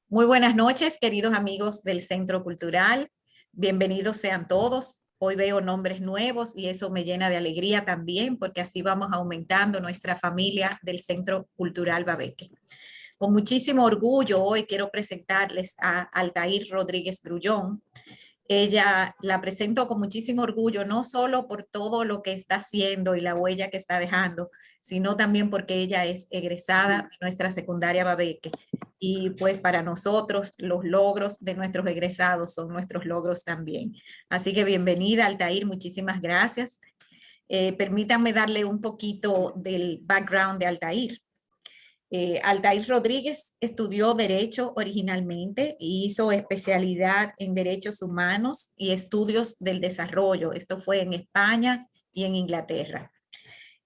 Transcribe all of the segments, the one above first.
Muy buenas noches, queridos amigos del Centro Cultural. Bienvenidos sean todos. Hoy veo nombres nuevos y eso me llena de alegría también porque así vamos aumentando nuestra familia del Centro Cultural Babeque. Con muchísimo orgullo hoy quiero presentarles a Altair Rodríguez Grullón. Ella la presento con muchísimo orgullo, no solo por todo lo que está haciendo y la huella que está dejando, sino también porque ella es egresada de nuestra secundaria Babeque. Y pues para nosotros los logros de nuestros egresados son nuestros logros también. Así que bienvenida, Altair, muchísimas gracias. Permítanme darle un poquito del background de Altair. Altair Rodríguez estudió Derecho originalmente y hizo especialidad en Derechos Humanos y Estudios del Desarrollo. Esto fue en España y en Inglaterra.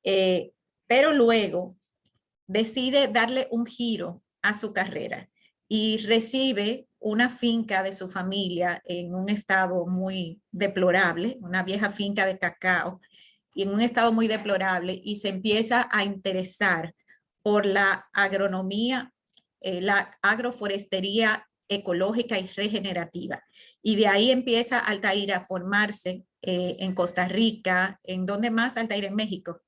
Pero luego decide darle un giro a su carrera y recibe una finca de su familia en un estado muy deplorable, una vieja finca de cacao, y en un estado muy deplorable, y se empieza a interesar por la agronomía, la agroforestería ecológica y regenerativa. Y de ahí empieza Altair a formarse en Costa Rica, ¿en dónde más, Altair? En México.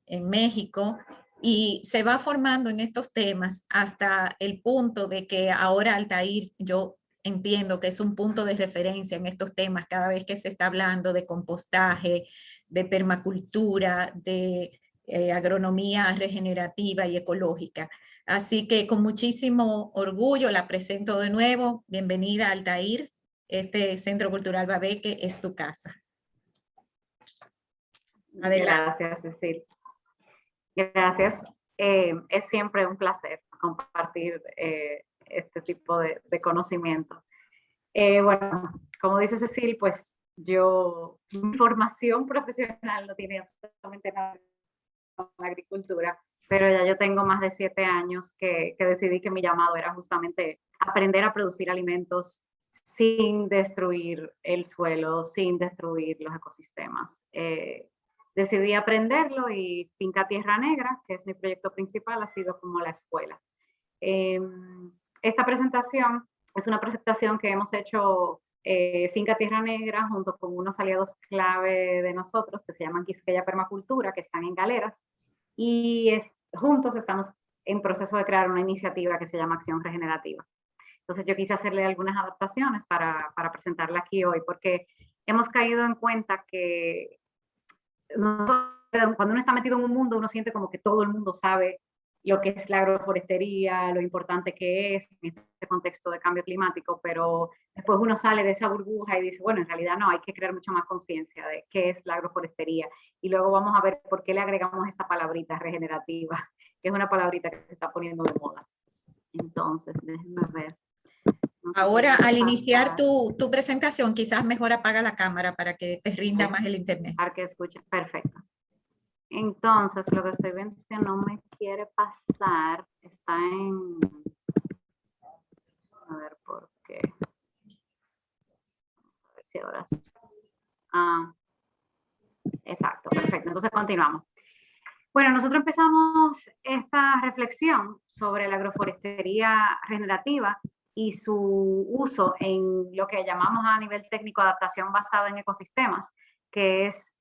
En México, y se va formando en estos temas hasta el punto de que ahora Altair, yo entiendo que es un punto de referencia en estos temas cada vez que se está hablando de compostaje, de permacultura, de agronomía regenerativa y ecológica. Así que con muchísimo orgullo la presento de nuevo. Bienvenida, Altair. Este Centro Cultural Babeque es tu casa. Adelante. Gracias, Cecil. Gracias. Es siempre un placer compartir este tipo de conocimiento. Bueno, como dice Cecil, pues mi formación profesional no tiene absolutamente nada que ver con la agricultura, pero ya yo tengo más de 7 años que decidí que mi llamado era justamente aprender a producir alimentos sin destruir el suelo, sin destruir los ecosistemas. Decidí aprenderlo y Finca Tierra Negra, que es mi proyecto principal, ha sido como la escuela. Esta presentación es una presentación que hemos hecho Finca Tierra Negra junto con unos aliados clave de nosotros que se llaman Quisqueya Permacultura, que están en Galeras, y juntos estamos en proceso de crear una iniciativa que se llama Acción Regenerativa. Entonces yo quise hacerle algunas adaptaciones para presentarla aquí hoy, porque hemos caído en cuenta que cuando uno está metido en un mundo, uno siente como que todo el mundo sabe lo que es la agroforestería, lo importante que es en este contexto de cambio climático, pero después uno sale de esa burbuja y dice, bueno, en realidad no, hay que crear mucho más conciencia de qué es la agroforestería. Y luego vamos a ver por qué le agregamos esa palabrita regenerativa, que es una palabrita que se está poniendo de moda. Entonces, déjenme ver. Ahora, al iniciar tu presentación, quizás mejor apaga la cámara para que te rinda más el internet. Para que escuchen, perfecto. Entonces, lo que estoy viendo es que no me quiere pasar, está en... A ver por qué. A ver si ahora sí. Exacto, perfecto. Entonces, continuamos. Bueno, nosotros empezamos esta reflexión sobre la agroforestería regenerativa y su uso en lo que llamamos a nivel técnico adaptación basada en ecosistemas, que es,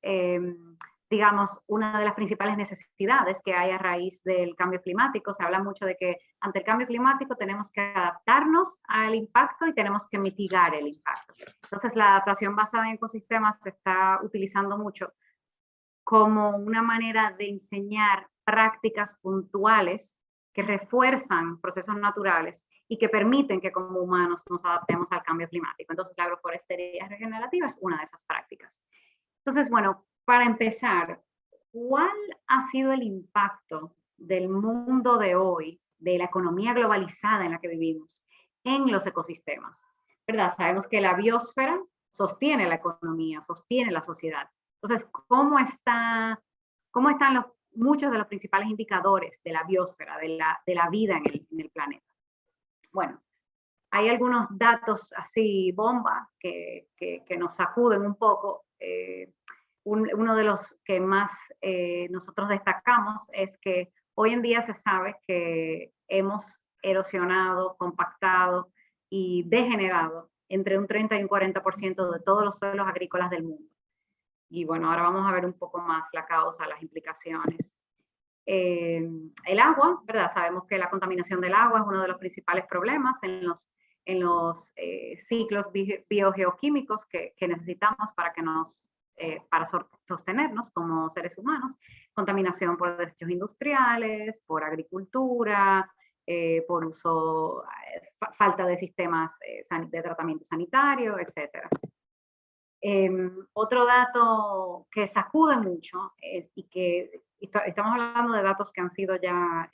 digamos, una de las principales necesidades que hay a raíz del cambio climático. Se habla mucho de que ante el cambio climático tenemos que adaptarnos al impacto y tenemos que mitigar el impacto. Entonces, la adaptación basada en ecosistemas se está utilizando mucho como una manera de enseñar prácticas puntuales que refuerzan procesos naturales y que permiten que como humanos nos adaptemos al cambio climático. Entonces, la agroforestería regenerativa es una de esas prácticas. Entonces, bueno, para empezar, ¿cuál ha sido el impacto del mundo de hoy, de la economía globalizada en la que vivimos, en los ecosistemas? ¿Verdad? Sabemos que la biosfera sostiene la economía, sostiene la sociedad. Entonces, ¿cómo están muchos de los principales indicadores de la biosfera, de la vida en el planeta? Bueno, hay algunos datos así bomba que nos sacuden un poco. Uno de los que más nosotros destacamos es que hoy en día se sabe que hemos erosionado, compactado y degenerado entre un 30 y un 40% de todos los suelos agrícolas del mundo. Y bueno, ahora vamos a ver un poco más la causa, las implicaciones. El agua, ¿verdad? Sabemos que la contaminación del agua es uno de los principales problemas en los ciclos biogeoquímicos que necesitamos para sostenernos como seres humanos. Contaminación por desechos industriales, por agricultura, por uso, falta de sistemas de tratamiento sanitario, etc. Otro dato que sacude mucho y que estamos hablando de datos que han sido ya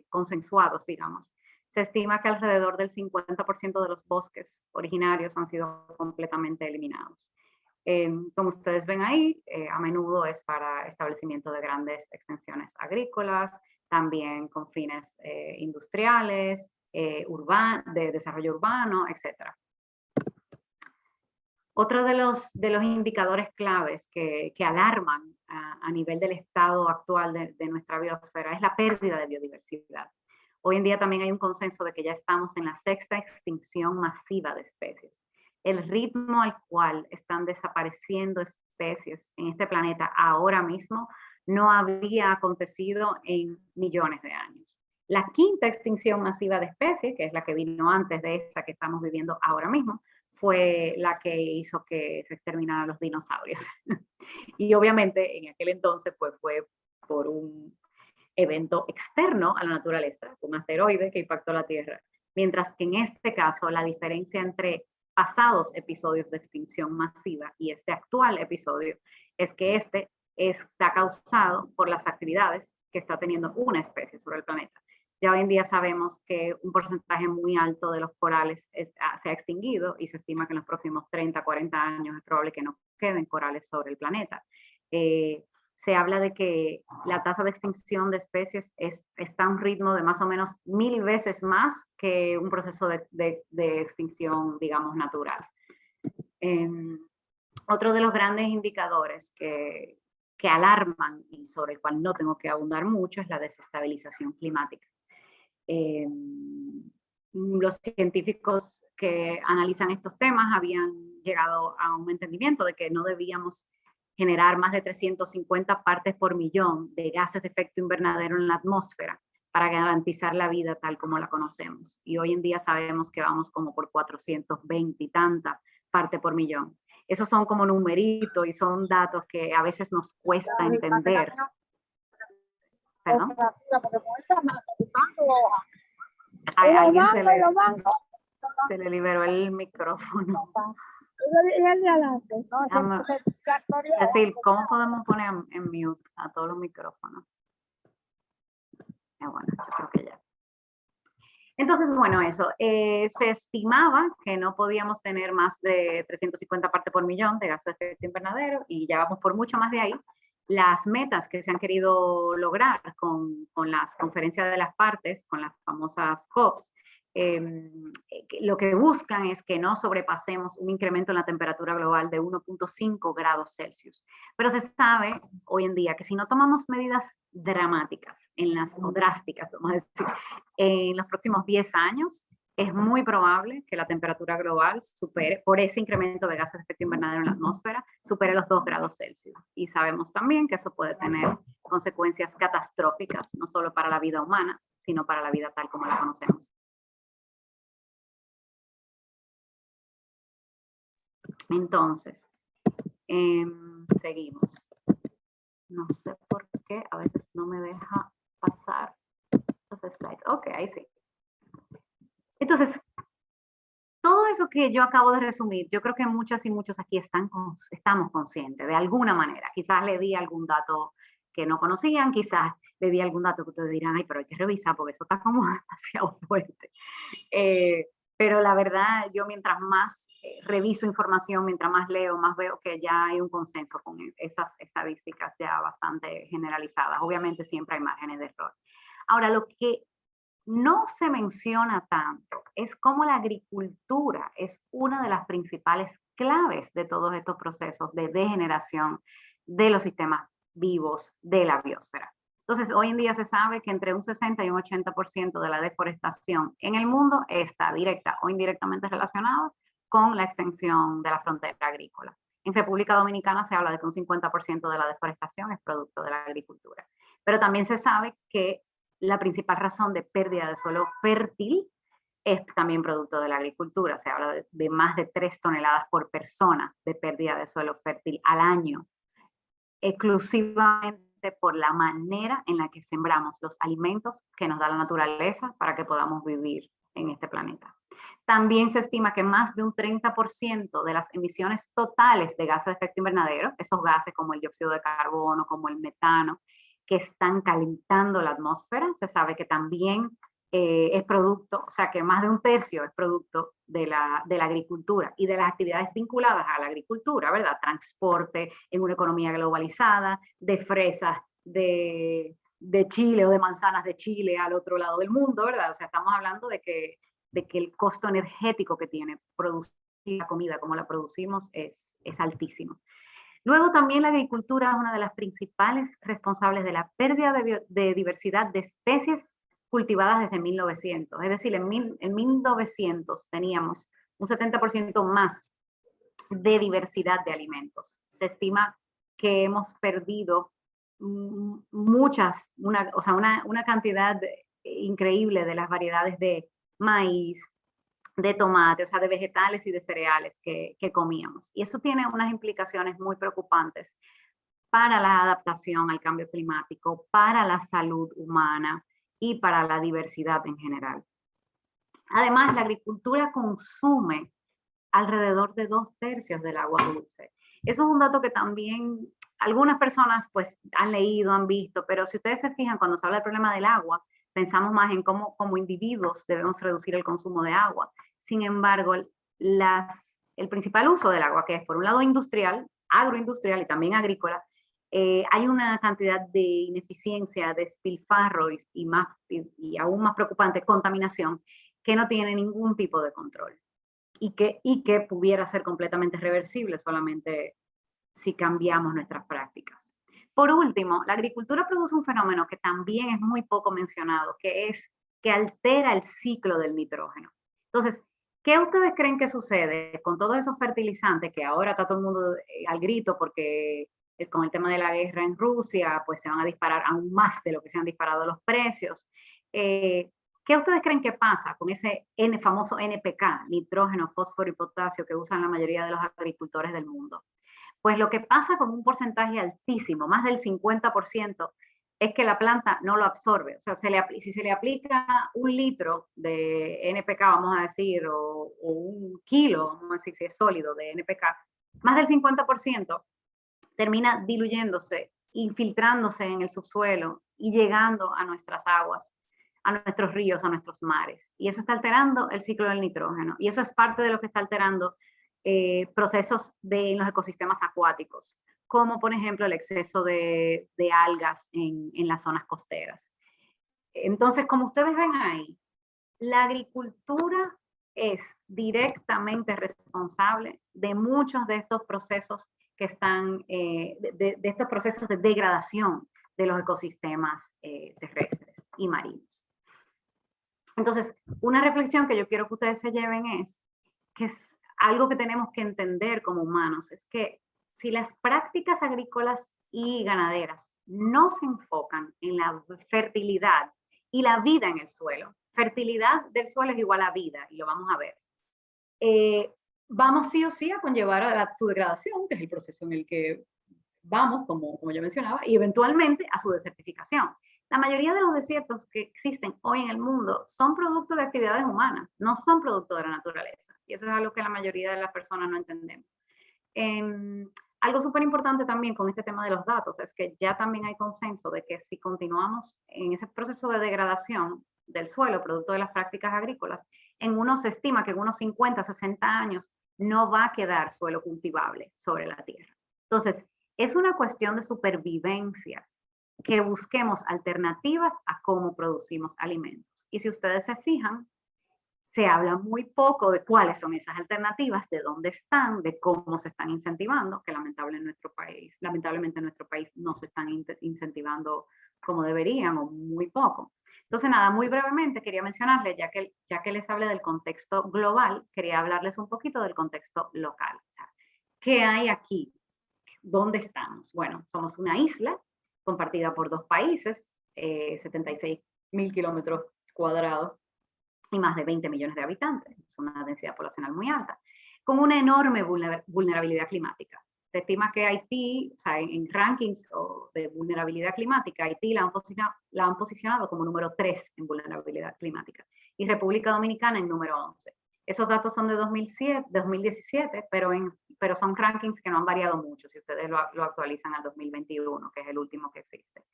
consensuados, digamos. Se estima que alrededor del 50% de los bosques originarios han sido completamente eliminados. Como ustedes ven ahí, a menudo es para establecimiento de grandes extensiones agrícolas, también con fines industriales, de desarrollo urbano, etc. Otro de los indicadores claves que alarman a nivel del estado actual de nuestra biosfera es la pérdida de biodiversidad. Hoy en día también hay un consenso de que ya estamos en la 6ª extinción masiva de especies. El ritmo al cual están desapareciendo especies en este planeta ahora mismo no había acontecido en millones de años. La 5ª extinción masiva de especies, que es la que vino antes de esta que estamos viviendo ahora mismo, fue la que hizo que se exterminaran los dinosaurios. Y obviamente en aquel entonces pues fue por un evento externo a la naturaleza, un asteroide que impactó la Tierra. Mientras que en este caso la diferencia entre pasados episodios de extinción masiva y este actual episodio es que este está causado por las actividades que está teniendo una especie sobre el planeta. Ya hoy en día sabemos que un porcentaje muy alto de los corales se ha extinguido y se estima que en los próximos 30, 40 años es probable que no queden corales sobre el planeta. Se habla de que la tasa de extinción de especies está a un ritmo de más o menos 1000 veces más que un proceso de extinción, digamos, natural. Otro de los grandes indicadores que alarman y sobre el cual no tengo que abundar mucho es la desestabilización climática. Los científicos que analizan estos temas habían llegado a un entendimiento de que no debíamos generar más de 350 partes por millón de gases de efecto invernadero en la atmósfera para garantizar la vida tal como la conocemos. Y hoy en día sabemos que vamos como por 420 y tantas partes por millón. Esos son como numeritos y son datos que a veces nos cuesta entender. ¿Perdón? A alguien se le liberó el micrófono. Es decir, ¿cómo podemos poner en mute a todos los micrófonos? Bueno, yo creo que ya. Entonces, bueno, eso. Se estimaba que no podíamos tener más de 350 partes por millón de gases de efecto invernadero y ya vamos por mucho más de ahí. Las metas que se han querido lograr con las conferencias de las partes, con las famosas COPs, lo que buscan es que no sobrepasemos un incremento en la temperatura global de 1.5 grados Celsius. Pero se sabe hoy en día que si no tomamos medidas dramáticas, o drásticas, vamos a decir, en los próximos 10 años, es muy probable que la temperatura global supere, por ese incremento de gases de efecto invernadero en la atmósfera, supere los 2 grados Celsius. Y sabemos también que eso puede tener consecuencias catastróficas, no solo para la vida humana, sino para la vida tal como la conocemos. Entonces, seguimos. No sé por qué, a veces no me deja pasar los slides. Ok, ahí sí. Entonces, todo eso que yo acabo de resumir, yo creo que muchas y muchos aquí estamos conscientes de alguna manera. Quizás le di algún dato que no conocían, quizás le di algún dato que ustedes dirán, ay, pero hay que revisar porque eso está como demasiado fuerte. Pero la verdad, yo mientras más reviso información, mientras más leo, más veo que ya hay un consenso con esas estadísticas ya bastante generalizadas. Obviamente siempre hay márgenes de error. Ahora, lo que no se menciona tanto es cómo la agricultura es una de las principales claves de todos estos procesos de degeneración de los sistemas vivos de la biosfera. Entonces, hoy en día se sabe que entre un 60 y un 80% de la deforestación en el mundo está directa o indirectamente relacionada con la extensión de la frontera agrícola. En República Dominicana se habla de que un 50% de la deforestación es producto de la agricultura. Pero también se sabe que la principal razón de pérdida de suelo fértil es también producto de la agricultura. Se habla de más de 3 toneladas por persona de pérdida de suelo fértil al año, exclusivamente por la manera en la que sembramos los alimentos que nos da la naturaleza para que podamos vivir en este planeta. También se estima que más de un 30% de las emisiones totales de gases de efecto invernadero, esos gases como el dióxido de carbono, como el metano, que están calentando la atmósfera, se sabe que también es producto, o sea que más de un tercio es producto de la agricultura y de las actividades vinculadas a la agricultura, ¿verdad? Transporte en una economía globalizada, de fresas de Chile o de manzanas de Chile al otro lado del mundo, ¿verdad? O sea, estamos hablando de que el costo energético que tiene producir la comida como la producimos es altísimo. Luego también la agricultura es una de las principales responsables de la pérdida de diversidad de especies cultivadas desde 1900. Es decir, en 1900 teníamos un 70% más de diversidad de alimentos. Se estima que hemos perdido una cantidad increíble de las variedades de maíz, de tomate, o sea, de vegetales y de cereales que comíamos. Y eso tiene unas implicaciones muy preocupantes para la adaptación al cambio climático, para la salud humana y para la diversidad en general. Además, la agricultura consume alrededor de 2/3 del agua dulce. Eso es un dato que también algunas personas pues han leído, han visto, pero si ustedes se fijan, cuando se habla del problema del agua, pensamos más en cómo como individuos debemos reducir el consumo de agua. Sin embargo, el principal uso del agua, que es por un lado industrial, agroindustrial y también agrícola, hay una cantidad de ineficiencia, despilfarro y aún más preocupante, contaminación, que no tiene ningún tipo de control y que pudiera ser completamente reversible solamente si cambiamos nuestras prácticas. Por último, la agricultura produce un fenómeno que también es muy poco mencionado, que es que altera el ciclo del nitrógeno. Entonces, ¿qué ustedes creen que sucede con todos esos fertilizantes que ahora está todo el mundo al grito porque con el tema de la guerra en Rusia, pues se van a disparar aún más de lo que se han disparado los precios? ¿Qué ustedes creen que pasa con ese famoso NPK, nitrógeno, fósforo y potasio, que usan la mayoría de los agricultores del mundo? Pues lo que pasa con un porcentaje altísimo, más del 50%, es que la planta no lo absorbe. O sea, si se le aplica 1 litro de NPK, vamos a decir, o 1 kilo, vamos a decir, si es sólido de NPK, más del 50% termina diluyéndose, infiltrándose en el subsuelo y llegando a nuestras aguas, a nuestros ríos, a nuestros mares. Y eso está alterando el ciclo del nitrógeno. Y eso es parte de lo que está alterando procesos en los ecosistemas acuáticos, como por ejemplo el exceso de algas en las zonas costeras. Entonces, como ustedes ven ahí, la agricultura es directamente responsable de muchos de estos procesos que están, de estos procesos de degradación de los ecosistemas terrestres y marinos. Entonces, una reflexión que yo quiero que ustedes se lleven es que es algo que tenemos que entender como humanos, es que si las prácticas agrícolas y ganaderas no se enfocan en la fertilidad y la vida en el suelo, fertilidad del suelo es igual a vida, y lo vamos a ver, vamos sí o sí a conllevar a su degradación, que es el proceso en el que vamos, como yo mencionaba, y eventualmente a su desertificación. La mayoría de los desiertos que existen hoy en el mundo son producto de actividades humanas, no son producto de la naturaleza. Y eso es algo que la mayoría de las personas no entendemos. Algo súper importante también con este tema de los datos es que ya también hay consenso de que si continuamos en ese proceso de degradación del suelo, producto de las prácticas agrícolas, se estima que en unos 50, 60 años no va a quedar suelo cultivable sobre la tierra. Entonces, es una cuestión de supervivencia que busquemos alternativas a cómo producimos alimentos. Y si ustedes se fijan, se habla muy poco de cuáles son esas alternativas, de dónde están, de cómo se están incentivando, que lamentablemente en nuestro país no se están incentivando como deberían o muy poco. Entonces, nada, muy brevemente quería mencionarles, ya que les hablé del contexto global, quería hablarles un poquito del contexto local. O sea, ¿qué hay aquí? ¿Dónde estamos? Bueno, somos una isla compartida por 2 países, 76.000 kilómetros cuadrados y más de 20 millones de habitantes. Es una densidad poblacional muy alta, con una enorme vulnerabilidad climática. Se estima que Haití, o sea, en rankings de vulnerabilidad climática, Haití la han posicionado como número 3 en vulnerabilidad climática y República Dominicana en número 11. Esos datos son de 2017, pero son rankings que no han variado mucho si ustedes lo actualizan al 2021, que es el último que existe.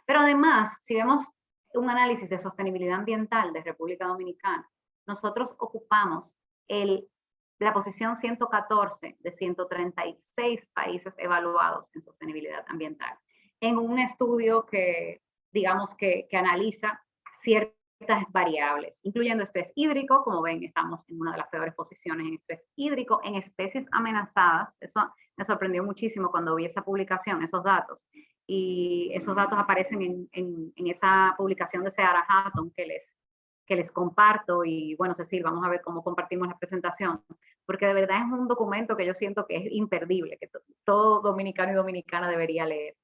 Pero además, si vemos un análisis de sostenibilidad ambiental de República Dominicana, nosotros ocupamos la posición 114 de 136 países evaluados en sostenibilidad ambiental, en un estudio que, digamos, que analiza ciertas variables, incluyendo estrés hídrico. Como ven, estamos en una de las peores posiciones en estrés hídrico, en especies amenazadas. Eso me sorprendió muchísimo cuando vi esa publicación, esos datos. Y esos datos aparecen en esa publicación de Seara Hatton que les comparto. Y bueno, Cecil, vamos a ver cómo compartimos la presentación, porque de verdad es un documento que yo siento que es imperdible, que todo dominicano y dominicana debería leer.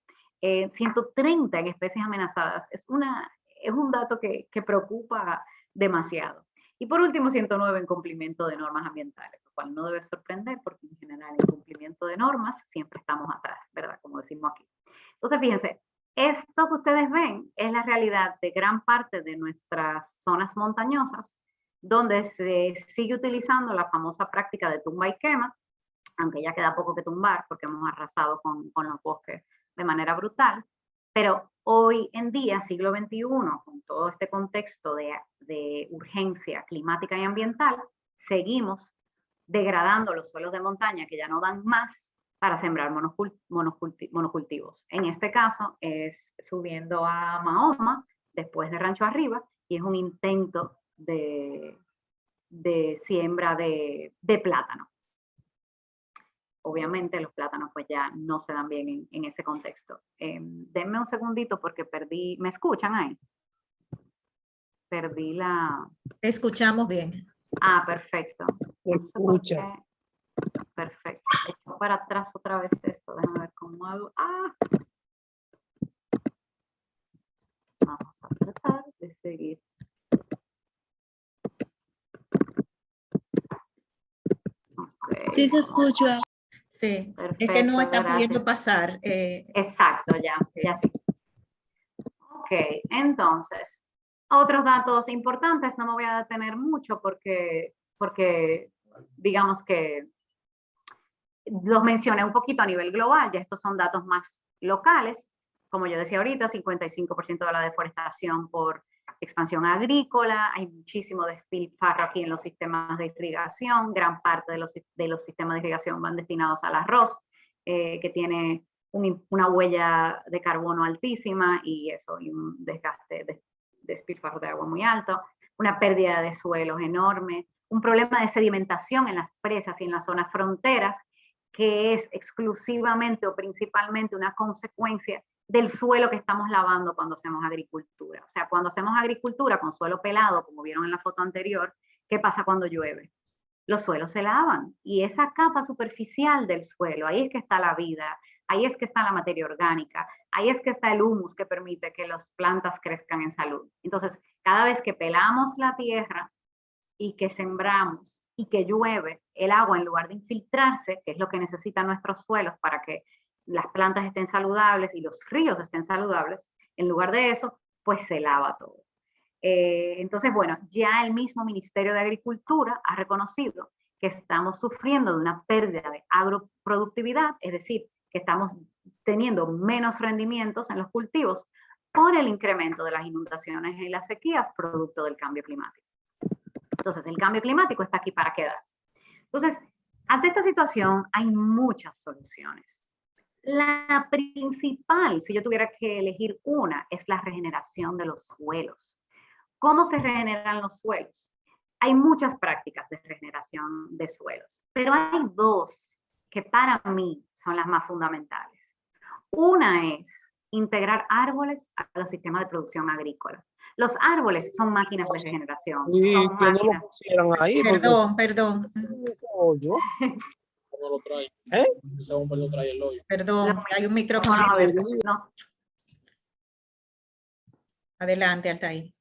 130 en especies amenazadas es un dato que preocupa demasiado. Y por último, 109 en cumplimiento de normas ambientales, lo cual no debe sorprender porque en general en cumplimiento de normas siempre estamos atrás, ¿verdad? Como decimos aquí. Entonces, fíjense, esto que ustedes ven es la realidad de gran parte de nuestras zonas montañosas, donde se sigue utilizando la famosa práctica de tumba y quema, aunque ya queda poco que tumbar porque hemos arrasado con los bosques de manera brutal. Pero hoy en día, siglo XXI, con todo este contexto de urgencia climática y ambiental, seguimos degradando los suelos de montaña que ya no dan más para sembrar monocultivos. En este caso es subiendo a Mahoma, después de Rancho Arriba, y es un intento de siembra de plátano. Obviamente los plátanos pues ya no se dan bien en ese contexto. Denme un segundito porque ¿me escuchan ahí? Perdí la... Te escuchamos bien. Ah, perfecto. Te escucha. Perfecto. Echo para atrás otra vez esto, déjame ver cómo hago. Vamos a tratar de seguir. Okay. Sí se escucha. Sí, Perfecto, es que no está gracias. pudiendo pasar. Exacto, ya sí. Ok, entonces, otros datos importantes, no me voy a detener mucho porque digamos que los mencioné un poquito a nivel global, ya estos son datos más locales. Como yo decía ahorita, 55% de la deforestación por expansión agrícola, hay muchísimo despilfarro aquí en los sistemas de irrigación, gran parte de los sistemas de irrigación van destinados al arroz, que tiene una huella de carbono altísima y un desgaste, despilfarro de agua muy alto, una pérdida de suelos enorme, un problema de sedimentación en las presas y en las zonas fronteras, que es exclusivamente o principalmente una consecuencia del suelo que estamos lavando cuando hacemos agricultura. O sea, cuando hacemos agricultura con suelo pelado, como vieron en la foto anterior, ¿qué pasa cuando llueve? Los suelos se lavan y esa capa superficial del suelo, ahí es que está la vida, ahí es que está la materia orgánica, ahí es que está el humus que permite que las plantas crezcan en salud. Entonces, cada vez que pelamos la tierra y que sembramos y que llueve, el agua en lugar de infiltrarse, que es lo que necesitan nuestros suelos para que las plantas estén saludables y los ríos estén saludables, en lugar de eso, pues se lava todo. Entonces, bueno, ya el mismo Ministerio de Agricultura ha reconocido que estamos sufriendo de una pérdida de agroproductividad, es decir, que estamos teniendo menos rendimientos en los cultivos por el incremento de las inundaciones y las sequías producto del cambio climático. Entonces, el cambio climático está aquí para quedarse. Entonces, ante esta situación hay muchas soluciones. La principal, si yo tuviera que elegir una, es la regeneración de los suelos. ¿Cómo se regeneran los suelos? hay muchas prácticas de regeneración de suelos, pero hay dos que para mí son las más fundamentales. Una es integrar árboles a los sistemas de producción agrícola. Los árboles son máquinas de regeneración. Y son que no máquinas. lo pusieran ahí. Perdón, perdón, No lo trae. ¿Eh? Lo trae el hoyo. perdón, hay un micrófono. No, a ver, no. Adelante, Altair.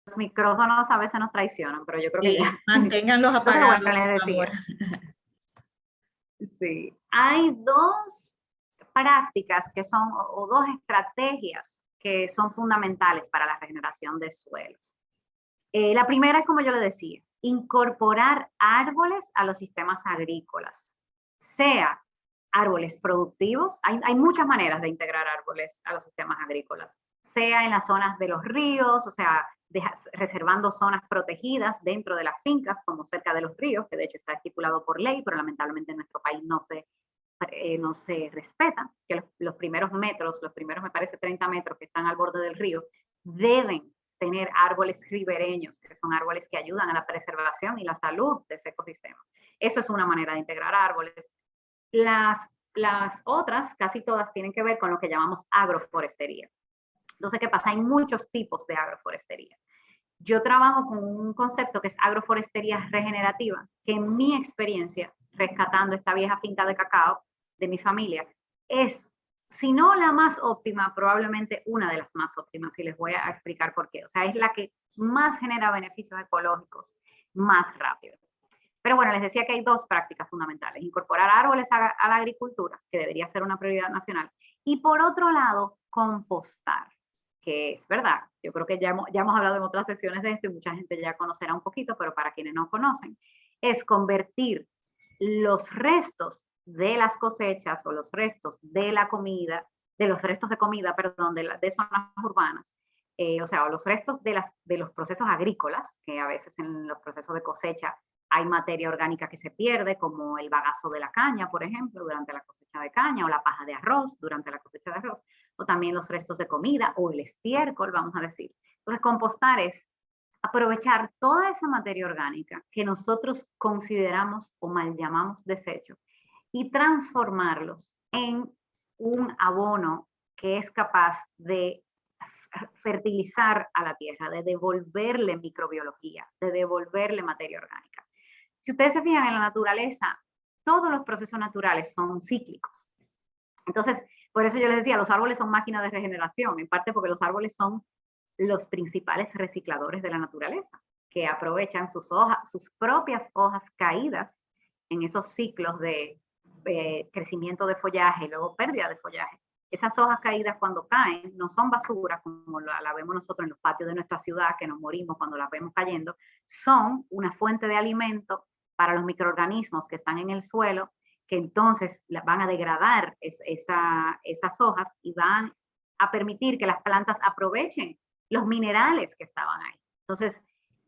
Los micrófonos a veces nos traicionan, pero yo creo que Sí, ya. manténganlos Entonces, apagados, bueno, les por decía. favor. Sí, hay dos prácticas que son, o dos estrategias que son fundamentales para la regeneración de suelos. La primera es, como yo le decía, incorporar árboles a los sistemas agrícolas, sea árboles productivos, hay muchas maneras de integrar árboles a los sistemas agrícolas, sea en las zonas de los ríos, o sea, reservando zonas protegidas dentro de las fincas, como cerca de los ríos, que de hecho está estipulado por ley, pero lamentablemente en nuestro país no se respeta, que los primeros metros, los primeros me parece 30 metros que están al borde del río, deben tener árboles ribereños, que son árboles que ayudan a la preservación y la salud de ese ecosistema. Eso es una manera de integrar árboles. Las otras, casi todas, tienen que ver con lo que llamamos agroforestería. Entonces, ¿qué pasa? Hay muchos tipos de agroforestería. Yo trabajo con un concepto que es agroforestería regenerativa, que en mi experiencia, rescatando esta vieja finca de cacao de mi familia, es, si no la más óptima, probablemente una de las más óptimas, y les voy a explicar por qué. O sea, es la que más genera beneficios ecológicos más rápido. Pero bueno, les decía que hay dos prácticas fundamentales: incorporar árboles a la agricultura, que debería ser una prioridad nacional, y por otro lado, compostar, que es verdad. Yo creo que ya hemos hablado en otras sesiones de esto y mucha gente ya conocerá un poquito, pero para quienes no conocen, es convertir los restos de las cosechas o los restos de la comida, de los restos de comida, perdón, de zonas urbanas, o sea, los restos de los procesos agrícolas, que a veces en los procesos de cosecha hay materia orgánica que se pierde, como el bagazo de la caña, por ejemplo, durante la cosecha de caña, o la paja de arroz durante la cosecha de arroz, o también los restos de comida, o el estiércol, vamos a decir. Entonces, compostar es aprovechar toda esa materia orgánica que nosotros consideramos o mal llamamos desecho y transformarlos en un abono que es capaz de fertilizar a la tierra, de devolverle microbiología, de devolverle materia orgánica. Si ustedes se fijan en la naturaleza, todos los procesos naturales son cíclicos. Entonces, por eso yo les decía, los árboles son máquinas de regeneración, en parte porque los árboles son los principales recicladores de la naturaleza, que aprovechan sus propias hojas caídas en esos ciclos de crecimiento de follaje y luego pérdida de follaje. Esas hojas caídas, cuando caen, no son basura como la vemos nosotros en los patios de nuestra ciudad, que nos morimos cuando las vemos cayendo. Son una fuente de alimento para los microorganismos que están en el suelo, que entonces van a degradar esas hojas y van a permitir que las plantas aprovechen los minerales que estaban ahí. Entonces,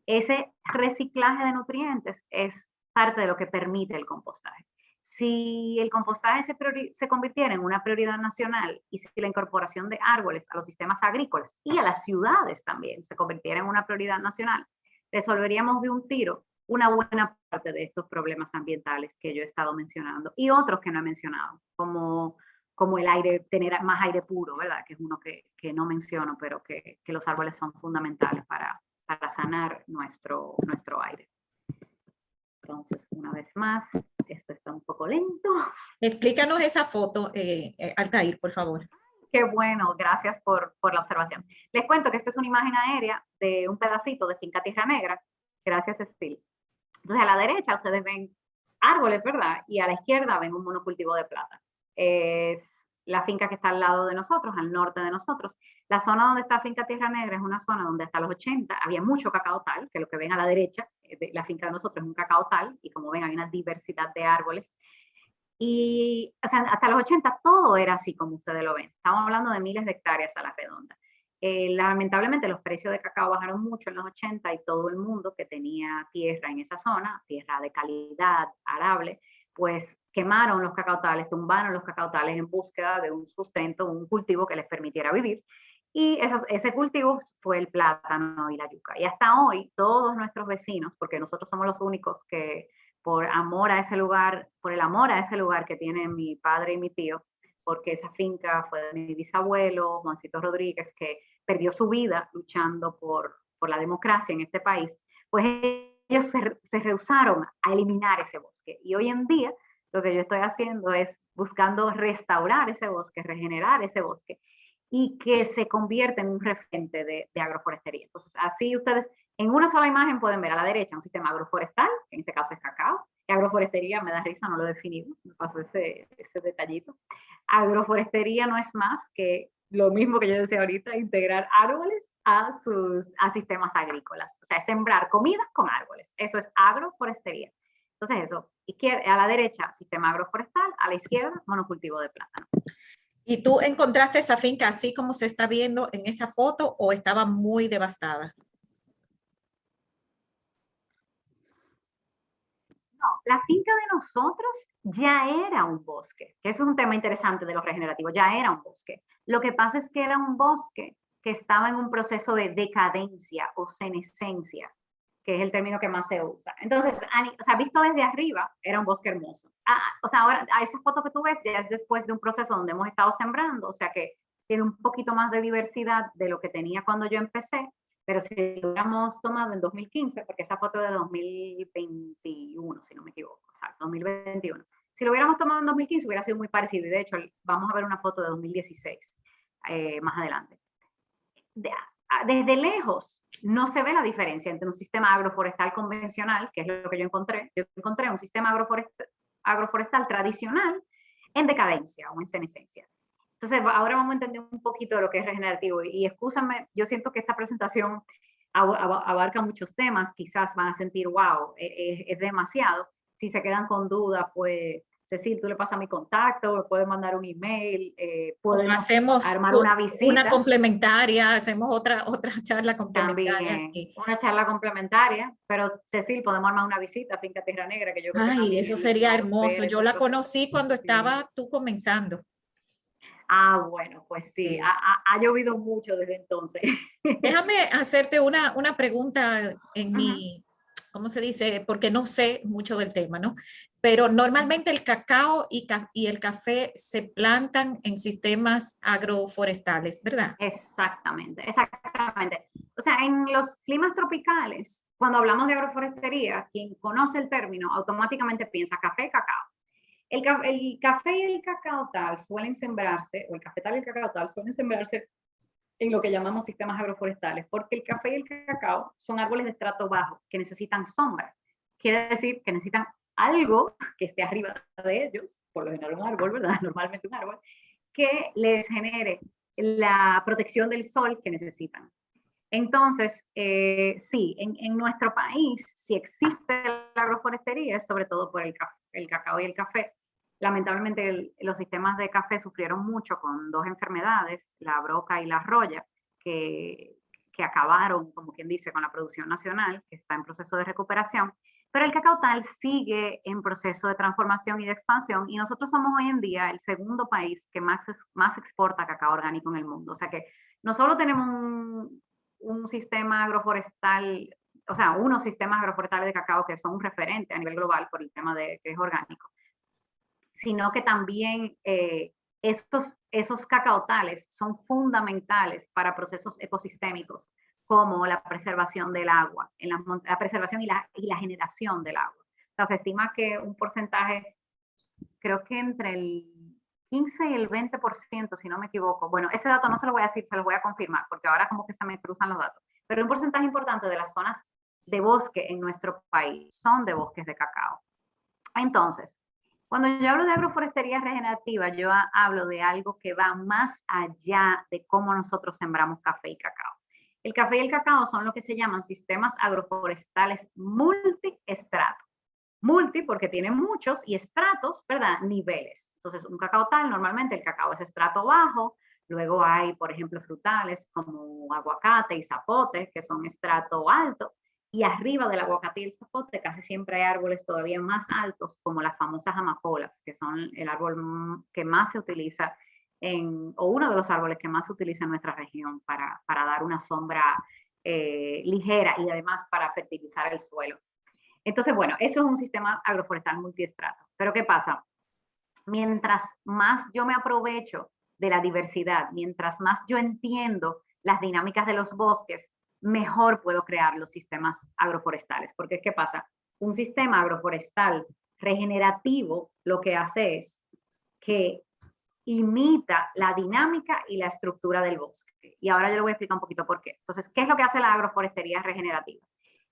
ese reciclaje de nutrientes es parte de lo que permite el compostaje. Si el compostaje se convirtiera en una prioridad nacional y si la incorporación de árboles a los sistemas agrícolas y a las ciudades también se convirtiera en una prioridad nacional, resolveríamos de un tiro una buena parte de estos problemas ambientales que yo he estado mencionando y otros que no he mencionado, como el aire, tener más aire puro, ¿verdad? Que es uno que no menciono, pero que los árboles son fundamentales para sanar nuestro aire. Entonces, una vez más, esto está un poco lento. Explícanos esa foto, Altair, por favor. Qué bueno, gracias por la observación. Les cuento que esta es una imagen aérea de un pedacito de Finca Tierra Negra. Gracias, Cecilia. Entonces, a la derecha ustedes ven árboles, ¿verdad? Y a la izquierda ven un monocultivo de plátano. Es la finca que está al lado de nosotros, al norte de nosotros. La zona donde está Finca Tierra Negra es una zona donde hasta los 80 había mucho cacao tal, que lo que ven a la derecha, la finca de nosotros es un cacao tal, y como ven hay una diversidad de árboles. Y o sea, hasta los 80 todo era así como ustedes lo ven. Estamos hablando de miles de hectáreas a la redonda. Lamentablemente los precios de cacao bajaron mucho en los 80 y todo el mundo que tenía tierra en esa zona, tierra de calidad, arable, pues quemaron los cacautales, tumbaron los cacautales en búsqueda de un sustento, un cultivo que les permitiera vivir. Y ese cultivo fue el plátano y la yuca. Y hasta hoy todos nuestros vecinos, porque nosotros somos los únicos que por amor a ese lugar, por el amor a ese lugar que tienen mi padre y mi tío, porque esa finca fue de mi bisabuelo, Juancito Rodríguez, que perdió su vida luchando por la democracia en este país, pues ellos se rehusaron a eliminar ese bosque. Y hoy en día lo que yo estoy haciendo es buscando restaurar ese bosque, regenerar ese bosque y que se convierte en un referente de agroforestería. Entonces, así ustedes en una sola imagen pueden ver a la derecha un sistema agroforestal, que en este caso es cacao, y agroforestería, me da risa, no lo he definido, me pasó ese detallito. Agroforestería no es más que lo mismo que yo decía ahorita, integrar árboles a sistemas agrícolas. O sea, sembrar comida con árboles. Eso es agroforestería. Entonces eso, a la derecha, sistema agroforestal, a la izquierda, monocultivo de plátano. ¿Y tú encontraste esa finca así como se está viendo en esa foto o estaba muy devastada? No, la finca de nosotros ya era un bosque, que eso es un tema interesante de los regenerativos, ya era un bosque. Lo que pasa es que era un bosque que estaba en un proceso de decadencia o senescencia, que es el término que más se usa. Entonces, o sea, visto desde arriba, era un bosque hermoso. O sea, ahora, a esa foto que tú ves ya es después de un proceso donde hemos estado sembrando, o sea que tiene un poquito más de diversidad de lo que tenía cuando yo empecé, pero si lo hubiéramos tomado en 2015, porque esa foto es de 2021, si no me equivoco, exacto, 2021. Si lo hubiéramos tomado en 2015 hubiera sido muy parecido y de hecho vamos a ver una foto de 2016 más adelante. Desde lejos no se ve la diferencia entre un sistema agroforestal convencional, que es lo que yo encontré. Yo encontré un sistema agroforestal tradicional en decadencia o en senescencia. Entonces, ahora vamos a entender un poquito de lo que es regenerativo. Y excúsame, yo siento que esta presentación abarca muchos temas, quizás van a sentir, wow, es demasiado. Si se quedan con dudas, pues Cecil, tú le pasas mi contacto, me puedes mandar un email, podemos hacemos armar una visita. Una complementaria, hacemos otra charla complementaria. También, Sí. una charla complementaria, pero Cecil, podemos armar una visita a Finca Tierra Negra, que yo creo que Ay, eso sería hermoso. Yo la conocí cuando estaba tú comenzando. Bueno, pues sí, Sí. ha llovido mucho desde entonces. Déjame hacerte una pregunta en mi, ¿cómo se dice? Porque no sé mucho del tema, ¿no? Pero normalmente el cacao y el café se plantan en sistemas agroforestales, ¿verdad? Exactamente, exactamente. O sea, en los climas tropicales, cuando hablamos de agroforestería, quien conoce el término automáticamente piensa café, cacao. El café y el cacao tal suelen sembrarse, o el cafetal y el cacao tal suelen sembrarse en lo que llamamos sistemas agroforestales, porque el café y el cacao son árboles de estrato bajo que necesitan sombra. Quiere decir que necesitan algo que esté arriba de ellos, por lo general un árbol, ¿verdad? Normalmente un árbol, que les genere la protección del sol que necesitan. Entonces, sí, en nuestro país, si existe la agroforestería, es sobre todo por el cacao y el café. Lamentablemente, los sistemas de café sufrieron mucho con dos enfermedades, la broca y la roya, que acabaron, como quien dice, con la producción nacional, que está en proceso de recuperación. Pero el cacao tal sigue en proceso de transformación y de expansión, y nosotros somos hoy en día el segundo país que más exporta cacao orgánico en el mundo. O sea que no solo tenemos un sistema agroforestal, o sea, unos sistemas agroforestales de cacao que son un referente a nivel global por el tema de que es orgánico, sino que también esos cacaotales son fundamentales para procesos ecosistémicos como la preservación del agua, la preservación y la generación del agua. O sea, se estima que un porcentaje, creo que entre el 15 y el 20%, si no me equivoco. Bueno, ese dato no se lo voy a decir, se lo voy a confirmar, porque ahora como que se me cruzan los datos. Pero un porcentaje importante de las zonas de bosque en nuestro país son de bosques de cacao. Entonces, cuando yo hablo de agroforestería regenerativa, yo hablo de algo que va más allá de cómo nosotros sembramos café y cacao. El café y el cacao son lo que se llaman sistemas agroforestales multiestrato. Multi porque tiene muchos y estratos, ¿verdad? Niveles. Entonces, un cacao tal, normalmente el cacao es estrato bajo, luego hay, por ejemplo, frutales como aguacate y zapote, que son estrato alto, y arriba del aguacate y el zapote casi siempre hay árboles todavía más altos, como las famosas amapolas, que son el árbol que más se utiliza o uno de los árboles que más se utiliza en nuestra región para dar una sombra ligera y además para fertilizar el suelo. Entonces, bueno, eso es un sistema agroforestal multiestrato. Pero ¿qué pasa? Mientras más yo me aprovecho de la diversidad, mientras más yo entiendo las dinámicas de los bosques, mejor puedo crear los sistemas agroforestales. Porque ¿qué pasa? Un sistema agroforestal regenerativo lo que hace es que imita la dinámica y la estructura del bosque. Y ahora yo le voy a explicar un poquito por qué. Entonces, ¿qué es lo que hace la agroforestería regenerativa?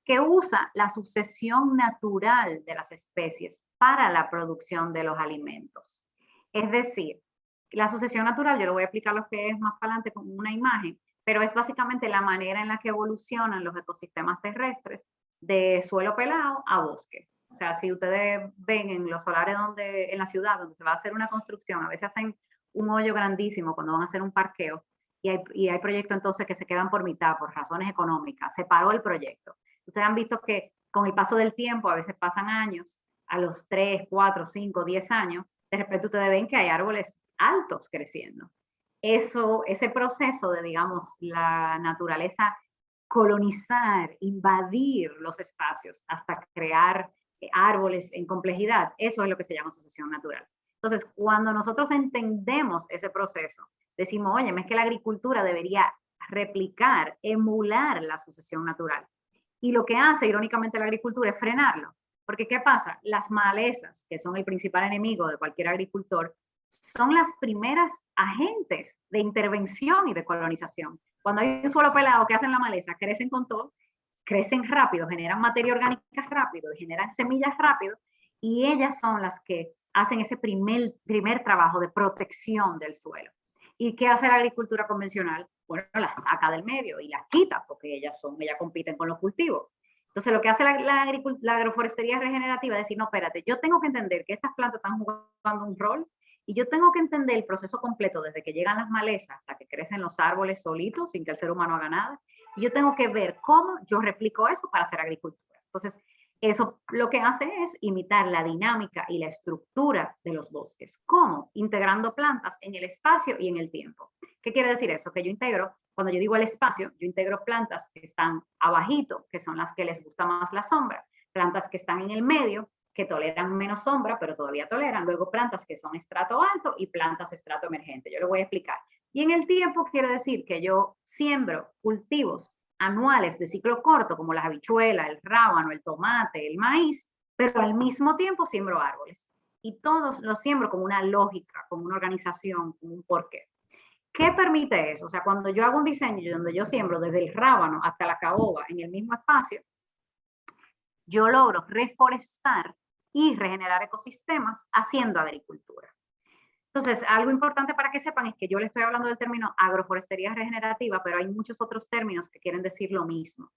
Que usa la sucesión natural de las especies para la producción de los alimentos. Es decir, la sucesión natural, yo le voy a explicar lo que es más para adelante con una imagen, pero es básicamente la manera en la que evolucionan los ecosistemas terrestres de suelo pelado a bosque. O sea, si ustedes ven en los solares en la ciudad donde se va a hacer una construcción, a veces hacen un hoyo grandísimo cuando van a hacer un parqueo y hay proyectos entonces que se quedan por mitad por razones económicas. Se paró el proyecto. Ustedes han visto que con el paso del tiempo, a veces pasan años, a los 3, 4, 5, 10 años, de repente ustedes ven que hay árboles altos creciendo. Ese proceso de, digamos, la naturaleza colonizar, invadir los espacios hasta crear árboles en complejidad, eso es lo que se llama sucesión natural. Entonces, cuando nosotros entendemos ese proceso, decimos, oye, es que la agricultura debería replicar, emular la sucesión natural. Y lo que hace, irónicamente, la agricultura es frenarlo. Porque, ¿qué pasa? Las malezas, que son el principal enemigo de cualquier agricultor, son las primeras agentes de intervención y de colonización. Cuando hay un suelo pelado que hacen la maleza, crecen con todo, crecen rápido, generan materia orgánica rápido, generan semillas rápido, y ellas son las que hacen ese primer trabajo de protección del suelo. ¿Y qué hace la agricultura convencional? Bueno, las saca del medio y las quita porque ellas compiten con los cultivos. Entonces, lo que hace la agroforestería regenerativa es decir, no, espérate, yo tengo que entender que estas plantas están jugando un rol y yo tengo que entender el proceso completo desde que llegan las malezas hasta que crecen los árboles solitos sin que el ser humano haga nada. Y yo tengo que ver cómo yo replico eso para hacer agricultura. Entonces, eso lo que hace es imitar la dinámica y la estructura de los bosques. ¿Cómo? Integrando plantas en el espacio y en el tiempo. ¿Qué quiere decir eso? Que yo integro, cuando yo digo el espacio, yo integro plantas que están abajito, que son las que les gusta más la sombra, plantas que están en el medio, que toleran menos sombra, pero todavía toleran, luego plantas que son estrato alto y plantas estrato emergente. Yo lo voy a explicar. Y en el tiempo quiere decir que yo siembro cultivos anuales de ciclo corto, como las habichuelas, el rábano, el tomate, el maíz, pero al mismo tiempo siembro árboles. Y todos los siembro como una lógica, como una organización, como un porqué. ¿Qué permite eso? O sea, cuando yo hago un diseño donde yo siembro desde el rábano hasta la caoba en el mismo espacio, yo logro reforestar y regenerar ecosistemas haciendo agricultura. Entonces, algo importante para que sepan es que yo le estoy hablando del término agroforestería regenerativa, pero hay muchos otros términos que quieren decir lo mismo.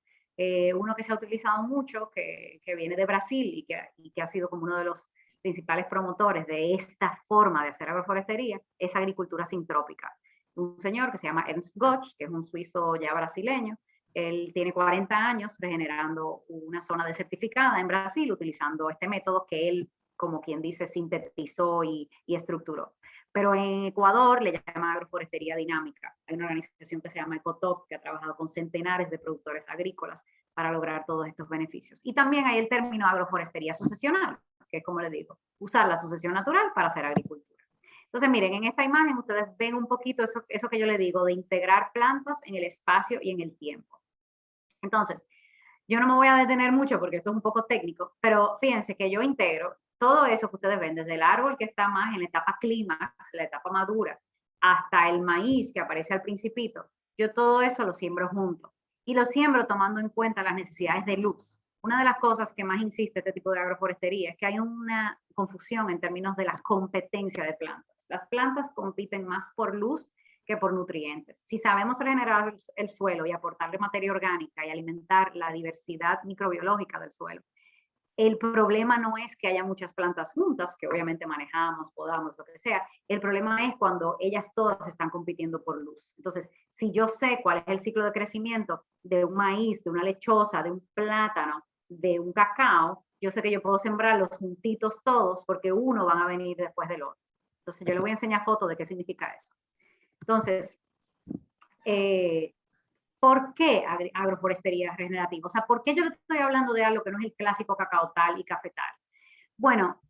Uno que se ha utilizado mucho, que viene de Brasil y que ha sido como uno de los principales promotores de esta forma de hacer agroforestería, es agricultura sintrópica. Un señor que se llama Ernst Götz, que es un suizo ya brasileño, él tiene 40 años regenerando una zona desertificada en Brasil utilizando este método que él, como quien dice, sintetizó y estructuró. Pero en Ecuador le llaman agroforestería dinámica. Hay una organización que se llama Ecotop que ha trabajado con centenares de productores agrícolas para lograr todos estos beneficios. Y también hay el término agroforestería sucesional, que es como les digo, usar la sucesión natural para hacer agricultura. Entonces, miren, en esta imagen ustedes ven un poquito eso que yo les digo, de integrar plantas en el espacio y en el tiempo. Entonces, yo no me voy a detener mucho porque esto es un poco técnico, pero fíjense que yo integro todo eso que ustedes ven, desde el árbol que está más en la etapa clímax, la etapa madura, hasta el maíz que aparece al principito, yo todo eso lo siembro junto. Y lo siembro tomando en cuenta las necesidades de luz. Una de las cosas que más insiste este tipo de agroforestería es que hay una confusión en términos de la competencia de plantas. Las plantas compiten más por luz que por nutrientes. Si sabemos regenerar el suelo y aportarle materia orgánica y alimentar la diversidad microbiológica del suelo, el problema no es que haya muchas plantas juntas, que obviamente manejamos, podamos, lo que sea. El problema es cuando ellas todas están compitiendo por luz. Entonces, si yo sé cuál es el ciclo de crecimiento de un maíz, de una lechosa, de un plátano, de un cacao, yo sé que yo puedo sembrarlos juntitos todos porque uno van a venir después del otro. Entonces yo le voy a enseñar fotos de qué significa eso. Entonces, ¿por qué agroforestería regenerativa? O sea, ¿por qué yo le estoy hablando de algo que no es el clásico cacao tal y cafetal? Bueno,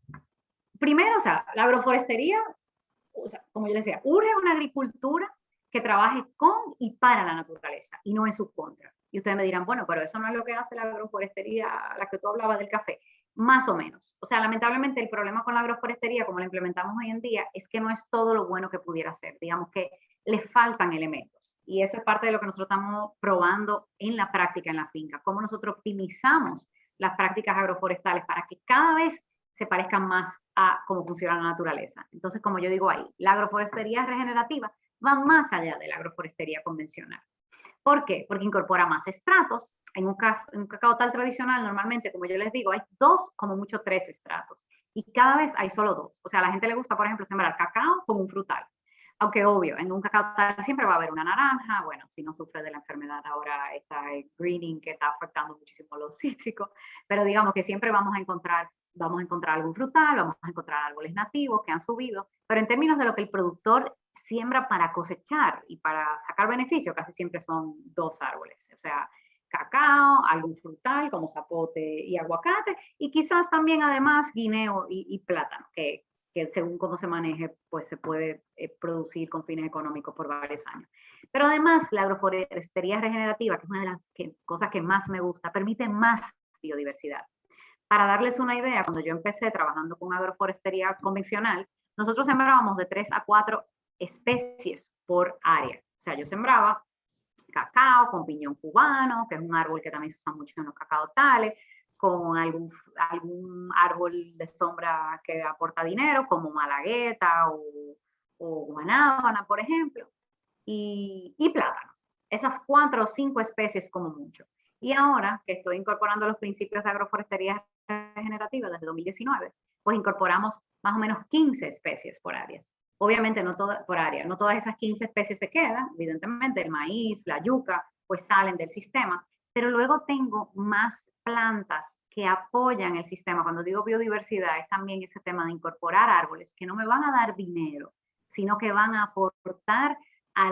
primero, o sea, la agroforestería, o sea, como yo les decía, urge una agricultura que trabaje con y para la naturaleza y no en su contra. Y ustedes me dirán, bueno, pero eso no es lo que hace la agroforestería, la que tú hablabas del café. Más o menos. O sea, lamentablemente el problema con la agroforestería, como la implementamos hoy en día, es que no es todo lo bueno que pudiera ser. Digamos que le faltan elementos. Y eso es parte de lo que nosotros estamos probando en la práctica en la finca. Cómo nosotros optimizamos las prácticas agroforestales para que cada vez se parezcan más a cómo funciona la naturaleza. Entonces, como yo digo ahí, la agroforestería regenerativa va más allá de la agroforestería convencional. ¿Por qué? Porque incorpora más estratos. En un cacao tal tradicional, normalmente, como yo les digo, hay 2, como mucho 3 estratos. Y cada vez hay solo 2. O sea, a la gente le gusta, por ejemplo, sembrar cacao con un frutal. Aunque obvio, en un cacao tal siempre va a haber una naranja. Bueno, si no sufre de la enfermedad ahora, está el greening que está afectando muchísimo los cítricos. Pero digamos que siempre vamos a encontrar algún frutal, vamos a encontrar árboles nativos que han subido. Pero en términos de lo que el productor siembra para cosechar y para sacar beneficio, casi siempre son 2 árboles, o sea, cacao, algún frutal como zapote y aguacate, y quizás también además guineo y plátano, que según cómo se maneje, pues se puede producir con fines económicos por varios años. Pero además, la agroforestería regenerativa, que es una de las cosas que más me gusta, permite más biodiversidad. Para darles una idea, cuando yo empecé trabajando con agroforestería convencional, nosotros sembrábamos de 3 a 4 especies por área. O sea, yo sembraba cacao con piñón cubano, que es un árbol que también se usa mucho en los cacao tales, con algún árbol de sombra que aporta dinero, como malagueta o guanábana, por ejemplo, y plátano. Esas 4 o 5 especies como mucho. Y ahora que estoy incorporando los principios de agroforestería regenerativa desde 2019, pues incorporamos más o menos 15 especies por áreas. Obviamente no por área, no todas esas 15 especies se quedan, evidentemente el maíz, la yuca, pues salen del sistema, pero luego tengo más plantas que apoyan el sistema. Cuando digo biodiversidad es también ese tema de incorporar árboles que no me van a dar dinero, sino que van a aportar a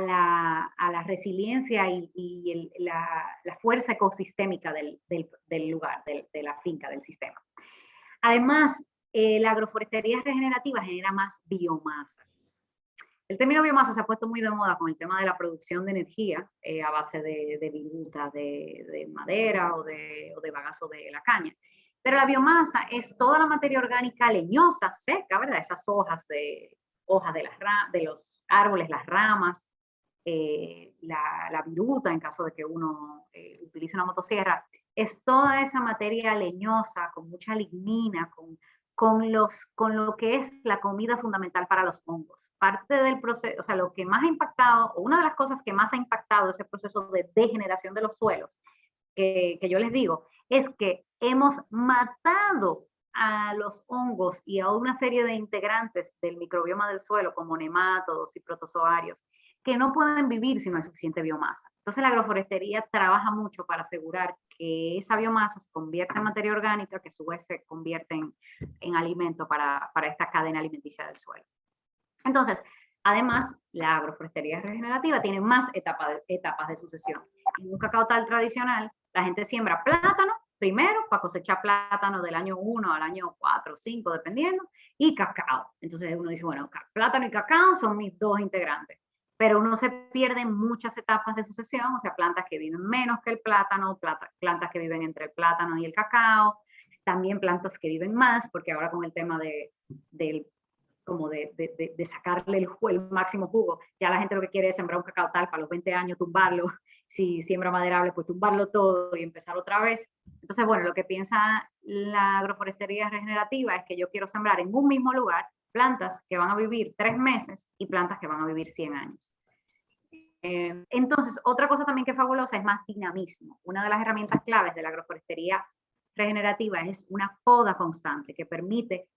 la resiliencia y la fuerza ecosistémica del lugar, de la finca, del sistema. Además, la agroforestería regenerativa genera más biomasa. El término biomasa se ha puesto muy de moda con el tema de la producción de energía a base de viruta, de madera o de bagazo de la caña. Pero la biomasa es toda la materia orgánica leñosa, seca, ¿verdad? Esas hojas de los árboles, las ramas, la viruta en caso de que uno utilice una motosierra, es toda esa materia leñosa con mucha lignina, con lo que es la comida fundamental para los hongos. Parte del proceso, o sea, lo que más ha impactado, o una de las cosas que más ha impactado ese proceso de degeneración de los suelos, que yo les digo, es que hemos matado a los hongos y a una serie de integrantes del microbioma del suelo, como nemátodos y protozoarios, que no pueden vivir si no hay suficiente biomasa. Entonces la agroforestería trabaja mucho para asegurar que esa biomasa se convierta en materia orgánica, que a su vez se convierte en alimento para esta cadena alimenticia del suelo. Entonces, además, la agroforestería regenerativa tiene más etapas de sucesión. En un cacao tal tradicional, la gente siembra plátano primero para cosechar plátano del año 1 al año 4 o 5, dependiendo, y cacao. Entonces uno dice, bueno, plátano y cacao son mis 2 integrantes. Pero uno se pierde en muchas etapas de sucesión, o sea, plantas que viven menos que el plátano, plantas que viven entre el plátano y el cacao, también plantas que viven más, porque ahora con el tema de sacarle el máximo jugo, ya la gente lo que quiere es sembrar un cacao tal para los 20 años, tumbarlo, si siembra maderable, pues tumbarlo todo y empezar otra vez. Entonces, bueno, lo que piensa la agroforestería regenerativa es que yo quiero sembrar en un mismo lugar plantas que van a vivir 3 meses y plantas que van a vivir 100 años. Entonces, otra cosa también que es fabulosa es más dinamismo. Una de las herramientas claves de la agroforestería regenerativa es una poda constante que permite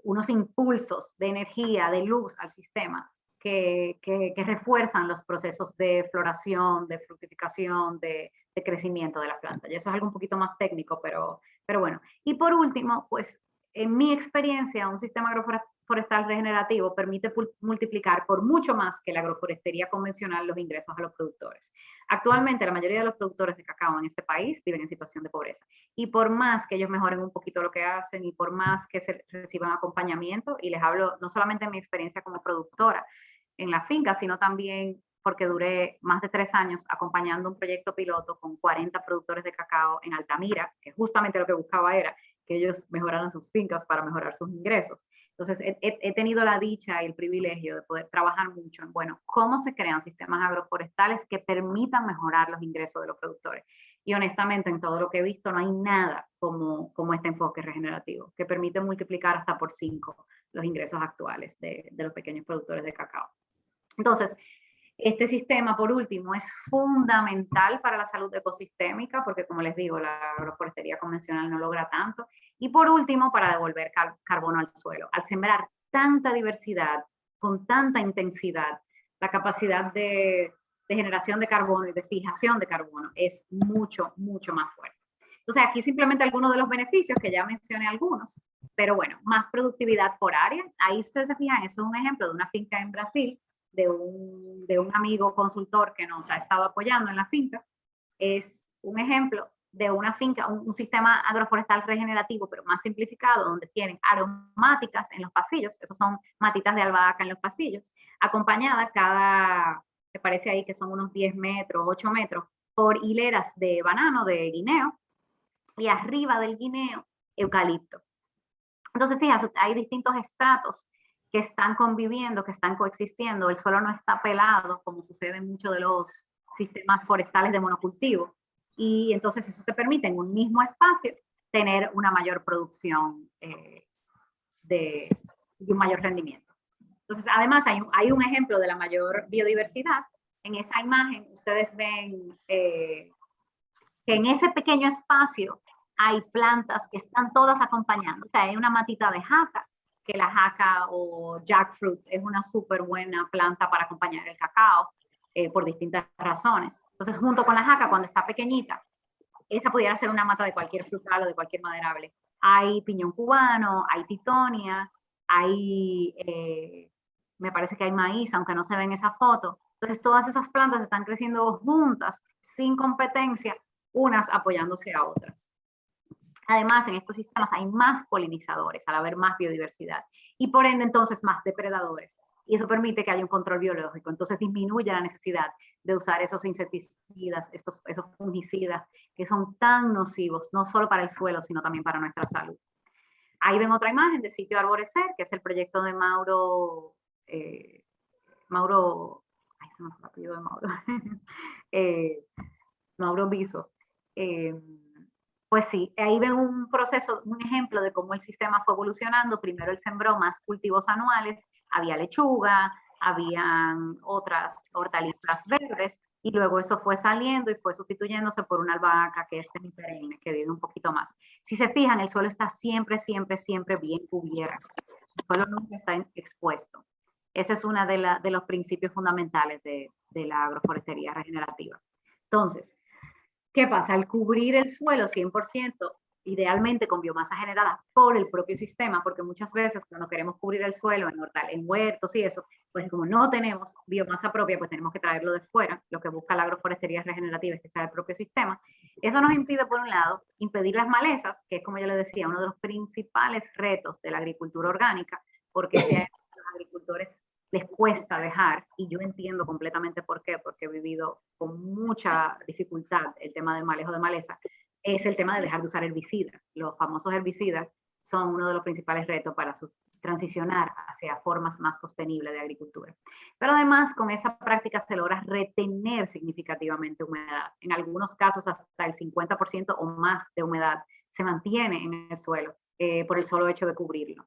unos impulsos de energía, de luz al sistema que refuerzan los procesos de floración, de fructificación, de crecimiento de las plantas. Y eso es algo un poquito más técnico, pero bueno. Y por último, pues en mi experiencia, un sistema forestal regenerativo permite multiplicar por mucho más que la agroforestería convencional los ingresos a los productores. Actualmente la mayoría de los productores de cacao en este país viven en situación de pobreza y por más que ellos mejoren un poquito lo que hacen y por más que se reciban acompañamiento, y les hablo no solamente de mi experiencia como productora en la finca, sino también porque duré más de 3 años acompañando un proyecto piloto con 40 productores de cacao en Altamira, que justamente lo que buscaba era que ellos mejoraran sus fincas para mejorar sus ingresos. Entonces, he tenido la dicha y el privilegio de poder trabajar mucho en, bueno, cómo se crean sistemas agroforestales que permitan mejorar los ingresos de los productores. Y honestamente, en todo lo que he visto, no hay nada como este enfoque regenerativo, que permite multiplicar hasta por 5 los ingresos actuales de los pequeños productores de cacao. Entonces, este sistema, por último, es fundamental para la salud ecosistémica porque, como les digo, la agroforestería convencional no logra tanto. Y por último, para devolver carbono al suelo. Al sembrar tanta diversidad, con tanta intensidad, la capacidad de generación de carbono y de fijación de carbono es mucho, mucho más fuerte. Entonces, aquí simplemente algunos de los beneficios, que ya mencioné algunos, pero bueno, más productividad por área. Ahí ustedes se fijan, eso es un ejemplo de una finca en Brasil, de un amigo consultor que nos ha estado apoyando en la finca. Es un ejemplo de una finca, un sistema agroforestal regenerativo, pero más simplificado, donde tienen aromáticas en los pasillos, esos son matitas de albahaca en los pasillos, acompañada cada, me parece ahí que son unos 10 metros, 8 metros, por hileras de banano, de guineo, y arriba del guineo, eucalipto. Entonces, fíjate, hay distintos estratos que están conviviendo, que están coexistiendo. El suelo no está pelado, como sucede en muchos de los sistemas forestales de monocultivo. Y entonces eso te permite en un mismo espacio tener una mayor producción y un mayor rendimiento. Entonces, además, hay un ejemplo de la mayor biodiversidad. En esa imagen ustedes ven que en ese pequeño espacio hay plantas que están todas acompañando. O sea, hay una matita de jaca, que la jaca o jackfruit es una súper buena planta para acompañar el cacao por distintas razones. Entonces, junto con la jaca, cuando está pequeñita, esa pudiera ser una mata de cualquier frutal o de cualquier maderable. Hay piñón cubano, hay titonia, me parece que hay maíz, aunque no se ve en esa foto. Entonces, todas esas plantas están creciendo juntas, sin competencia, unas apoyándose a otras. Además, en estos sistemas hay más polinizadores al haber más biodiversidad y por ende entonces más depredadores. Y eso permite que haya un control biológico. Entonces disminuye la necesidad de usar esos insecticidas, esos fungicidas que son tan nocivos, no solo para el suelo, sino también para nuestra salud. Ahí ven otra imagen de Sitio Arborecer, que es el proyecto de Mauro, ay, se me fue el apellido de Mauro, Mauro Biso. Pues sí, ahí ven un proceso, un ejemplo de cómo el sistema fue evolucionando. Primero él sembró más cultivos anuales, había lechuga, habían otras hortalizas verdes, y luego eso fue saliendo y fue sustituyéndose por una albahaca que es semiperenne, que vive un poquito más. Si se fijan, el suelo está siempre, siempre, siempre bien cubierto. El suelo nunca está expuesto. Ese es uno de los principios fundamentales de la agroforestería regenerativa. Entonces, ¿qué pasa? Al cubrir el suelo 100%, idealmente con biomasa generada por el propio sistema, porque muchas veces cuando queremos cubrir el suelo en huertos y eso, pues como no tenemos biomasa propia, pues tenemos que traerlo de fuera. Lo que busca la agroforestería regenerativa es que sea el propio sistema. Eso nos impide, por un lado, impedir las malezas, que es, como yo les decía, uno de los principales retos de la agricultura orgánica, porque si a los agricultores les cuesta dejar, y yo entiendo completamente por qué, porque he vivido con mucha dificultad el tema del manejo de maleza, es el tema de dejar de usar herbicidas. Los famosos herbicidas son uno de los principales retos para transicionar hacia formas más sostenibles de agricultura. Pero además, con esa práctica se logra retener significativamente humedad. En algunos casos, hasta el 50% o más de humedad se mantiene en el suelo por el solo hecho de cubrirlo.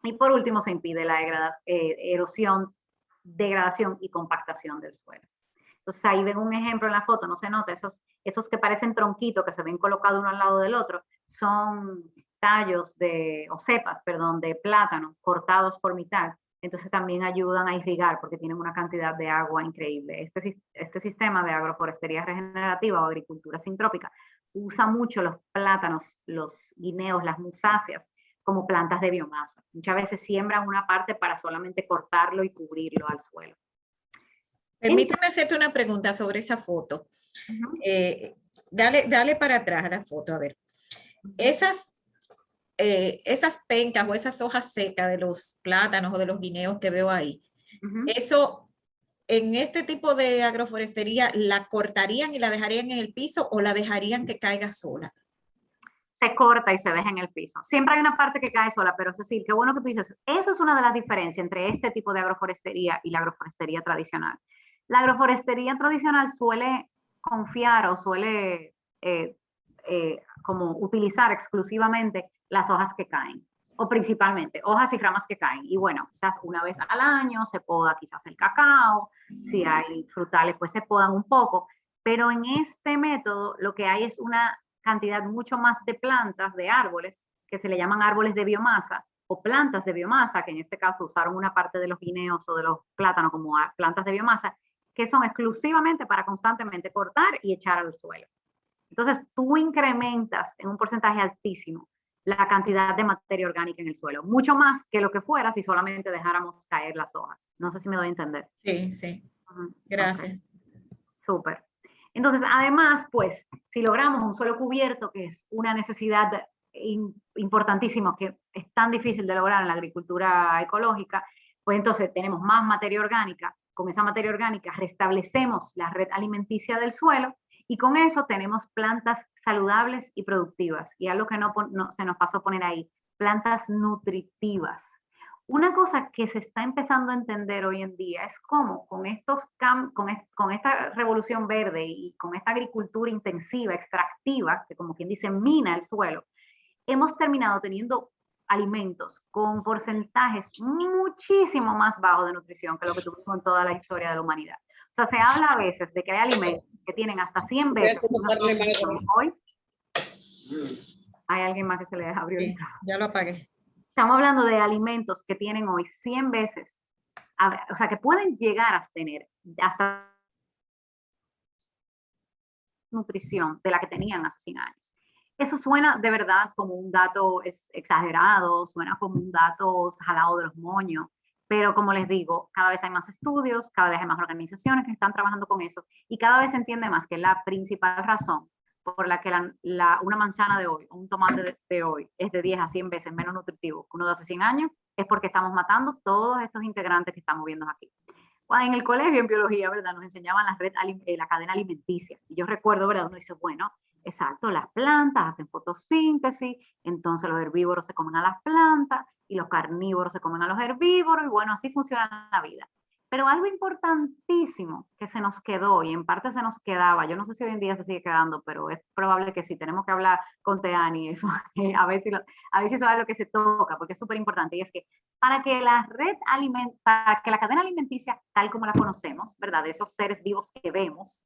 Y por último, se impide la erosión, degradación y compactación del suelo. Entonces ahí ven un ejemplo en la foto, no se nota, esos que parecen tronquitos que se ven colocados uno al lado del otro, son tallos o cepas, perdón, de plátano cortados por mitad. Entonces también ayudan a irrigar porque tienen una cantidad de agua increíble. Este sistema de agroforestería regenerativa o agricultura sintrópica usa mucho los plátanos, los guineos, las musáceas, como plantas de biomasa. Muchas veces siembran una parte para solamente cortarlo y cubrirlo al suelo. Permíteme hacerte una pregunta sobre esa foto. Dale para atrás a la foto, a ver. Esas pencas o esas hojas secas de los plátanos o de los guineos que veo ahí, eso en este tipo de agroforestería, ¿la cortarían y la dejarían en el piso o la dejarían que caiga sola? Se corta y se deja en el piso. Siempre hay una parte que cae sola, pero Cecil, qué bueno que tú dices, eso es una de las diferencias entre este tipo de agroforestería y la agroforestería tradicional. La agroforestería tradicional suele confiar o suele como utilizar exclusivamente las hojas que caen, o principalmente hojas y ramas que caen. Y bueno, quizás una vez al año se poda quizás el cacao, si hay frutales pues se podan un poco, pero en este método lo que hay es una cantidad mucho más de plantas, de árboles, que se le llaman árboles de biomasa, o plantas de biomasa, que en este caso usaron una parte de los guineos o de los plátanos como plantas de biomasa, que son exclusivamente para constantemente cortar y echar al suelo. Entonces, tú incrementas en un porcentaje altísimo la cantidad de materia orgánica en el suelo, mucho más que lo que fuera si solamente dejáramos caer las hojas. No sé si me doy a entender. Sí, sí. Gracias. Okay. Súper. Entonces, además, pues, si logramos un suelo cubierto, que es una necesidad importantísima, que es tan difícil de lograr en la agricultura ecológica, pues entonces tenemos más materia orgánica. Con esa materia orgánica restablecemos la red alimenticia del suelo y con eso tenemos plantas saludables y productivas. Y algo que no se nos pasó a poner ahí, plantas nutritivas. Una cosa que se está empezando a entender hoy en día es cómo con esta revolución verde y con esta agricultura intensiva, extractiva, que como quien dice mina el suelo, hemos terminado teniendo alimentos con porcentajes muchísimo más bajos de nutrición que lo que tuvimos en toda la historia de la humanidad. O sea, se habla a veces de que hay alimentos que tienen hasta 100 veces hoy. Hay alguien más que se le abrió el micrófono. Ya lo apagué. Estamos hablando de alimentos que tienen hoy 100 veces, o sea, que pueden llegar a tener hasta nutrición de la que tenían hace 100 años. Eso suena de verdad como un dato exagerado, suena como un dato jalado de los moños, pero como les digo, cada vez hay más estudios, cada vez hay más organizaciones que están trabajando con eso y cada vez se entiende más que la principal razón por la que una manzana de hoy o un tomate de hoy es de 10 a 100 veces menos nutritivo que uno de hace 100 años, es porque estamos matando todos estos integrantes que estamos viendo aquí. En el colegio, en biología, ¿verdad? Nos enseñaban la cadena alimenticia. Y yo recuerdo, ¿verdad? Uno dice, bueno, exacto, las plantas hacen fotosíntesis, entonces los herbívoros se comen a las plantas y los carnívoros se comen a los herbívoros, y bueno, así funciona la vida. Pero algo importantísimo que se nos quedó y en parte se nos quedaba, yo no sé si hoy en día se sigue quedando, pero es probable que sí, tenemos que hablar con Teani eso, a ver si eso es lo que se toca, porque es súper importante, y es que para que para que la cadena alimenticia, tal como la conocemos, ¿verdad? De esos seres vivos que vemos,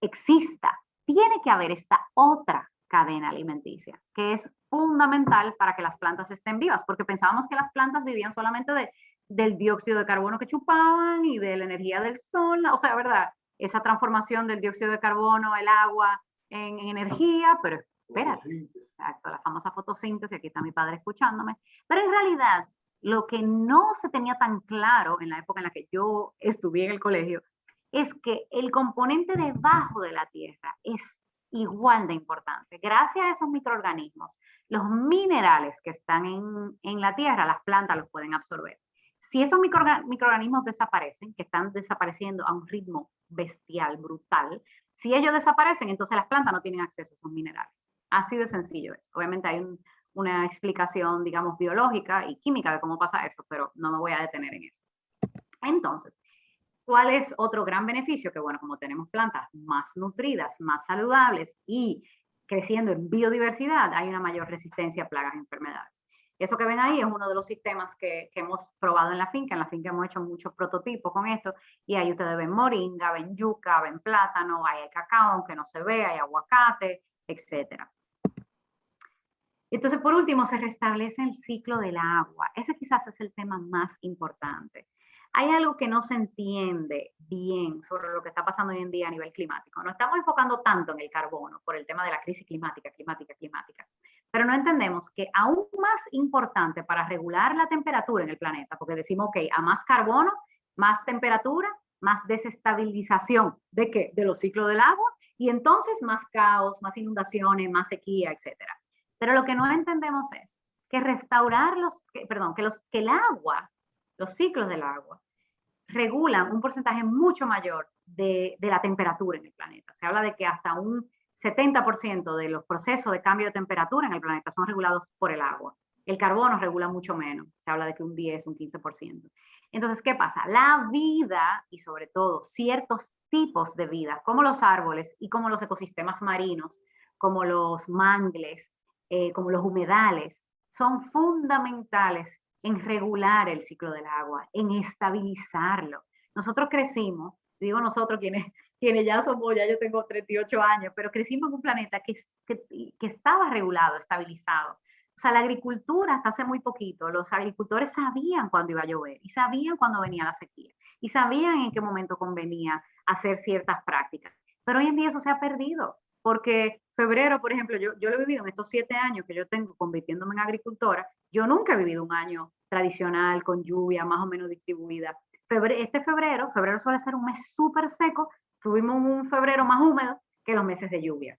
exista, tiene que haber esta otra cadena alimenticia, que es fundamental para que las plantas estén vivas, porque pensábamos que las plantas vivían solamente del dióxido de carbono que chupaban y de la energía del sol, o sea, ¿verdad? Esa transformación del dióxido de carbono, el agua en energía, pero espérate, exacto, la famosa fotosíntesis, aquí está mi padre escuchándome, pero en realidad lo que no se tenía tan claro en la época en la que yo estudié en el colegio es que el componente debajo de la tierra es igual de importante. Gracias a esos microorganismos, los minerales que están en la tierra, las plantas los pueden absorber. Si esos microorganismos desaparecen, que están desapareciendo a un ritmo bestial, brutal, si ellos desaparecen, entonces las plantas no tienen acceso a esos minerales. Así de sencillo es. Obviamente hay una explicación, digamos, biológica y química de cómo pasa eso, pero no me voy a detener en eso. Entonces, ¿cuál es otro gran beneficio? Que bueno, como tenemos plantas más nutridas, más saludables y creciendo en biodiversidad, hay una mayor resistencia a plagas y enfermedades. Eso que ven ahí es uno de los sistemas que hemos probado en la finca. En la finca hemos hecho muchos prototipos con esto y ahí ustedes ven moringa, ven yuca, ven plátano, ahí hay cacao, aunque no se ve, hay aguacate, etcétera. Entonces, por último, se restablece el ciclo del agua. Ese quizás es el tema más importante. Hay algo que no se entiende bien sobre lo que está pasando hoy en día a nivel climático. No estamos enfocando tanto en el carbono por el tema de la crisis climática. pero no entendemos que aún más importante para regular la temperatura en el planeta, porque decimos, ok, a más carbono, más temperatura, más desestabilización ¿de qué? De los ciclos del agua, y entonces más caos, más inundaciones, más sequía, etcétera. Pero lo que no entendemos es que restaurar que el agua, los ciclos del agua, regulan un porcentaje mucho mayor de la temperatura en el planeta. Se habla de que hasta un 70% de los procesos de cambio de temperatura en el planeta son regulados por el agua. El carbono regula mucho menos. Se habla de que un 10, un 15%. Entonces, ¿qué pasa? La vida y sobre todo ciertos tipos de vida, como los árboles y como los ecosistemas marinos, como los mangles, como los humedales, son fundamentales en regular el ciclo del agua, en estabilizarlo. Nosotros crecimos, digo nosotros quienes ya somos, ya yo tengo 38 años, pero crecimos en un planeta que estaba regulado, estabilizado. O sea, la agricultura hasta hace muy poquito, los agricultores sabían cuándo iba a llover y sabían cuándo venía la sequía y sabían en qué momento convenía hacer ciertas prácticas. Pero hoy en día eso se ha perdido, porque febrero, por ejemplo, yo lo he vivido en estos 7 años que yo tengo convirtiéndome en agricultora. Yo nunca he vivido un año tradicional con lluvia más o menos distribuida. Este febrero suele ser un mes súper seco. Tuvimos un febrero más húmedo que los meses de lluvia.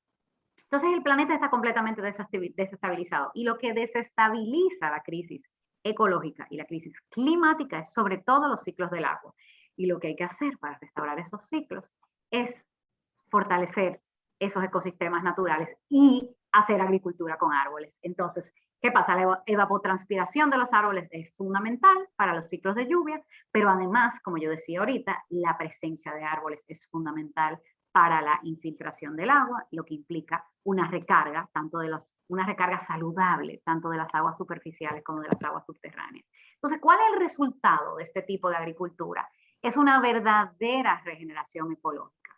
Entonces el planeta está completamente desestabilizado, y lo que desestabiliza la crisis ecológica y la crisis climática es sobre todo los ciclos del agua. Y lo que hay que hacer para restaurar esos ciclos es fortalecer esos ecosistemas naturales y hacer agricultura con árboles. Entonces, ¿qué pasa? La evapotranspiración de los árboles es fundamental para los ciclos de lluvia, pero además, como yo decía ahorita, la presencia de árboles es fundamental para la infiltración del agua, lo que implica una recarga, una recarga saludable, tanto de las aguas superficiales como de las aguas subterráneas. Entonces, ¿cuál es el resultado de este tipo de agricultura? Es una verdadera regeneración ecológica.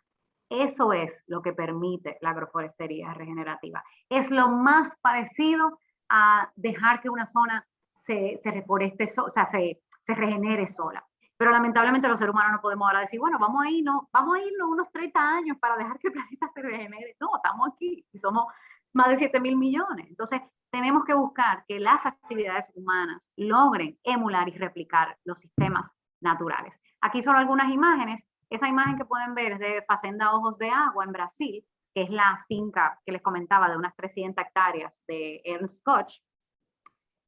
Eso es lo que permite la agroforestería regenerativa. Es lo más parecido a dejar que una zona se reforeste, o sea, se regenere sola. Pero lamentablemente los seres humanos no podemos ahora decir, bueno, vamos a irnos unos 30 años para dejar que el planeta se regenere. No, estamos aquí y somos más de 7.000 millones. Entonces, tenemos que buscar que las actividades humanas logren emular y replicar los sistemas naturales. Aquí son algunas imágenes. Esa imagen que pueden ver es de Fazenda Ojos de Agua en Brasil, que es la finca que les comentaba de unas 300 hectáreas de Ernst Koch.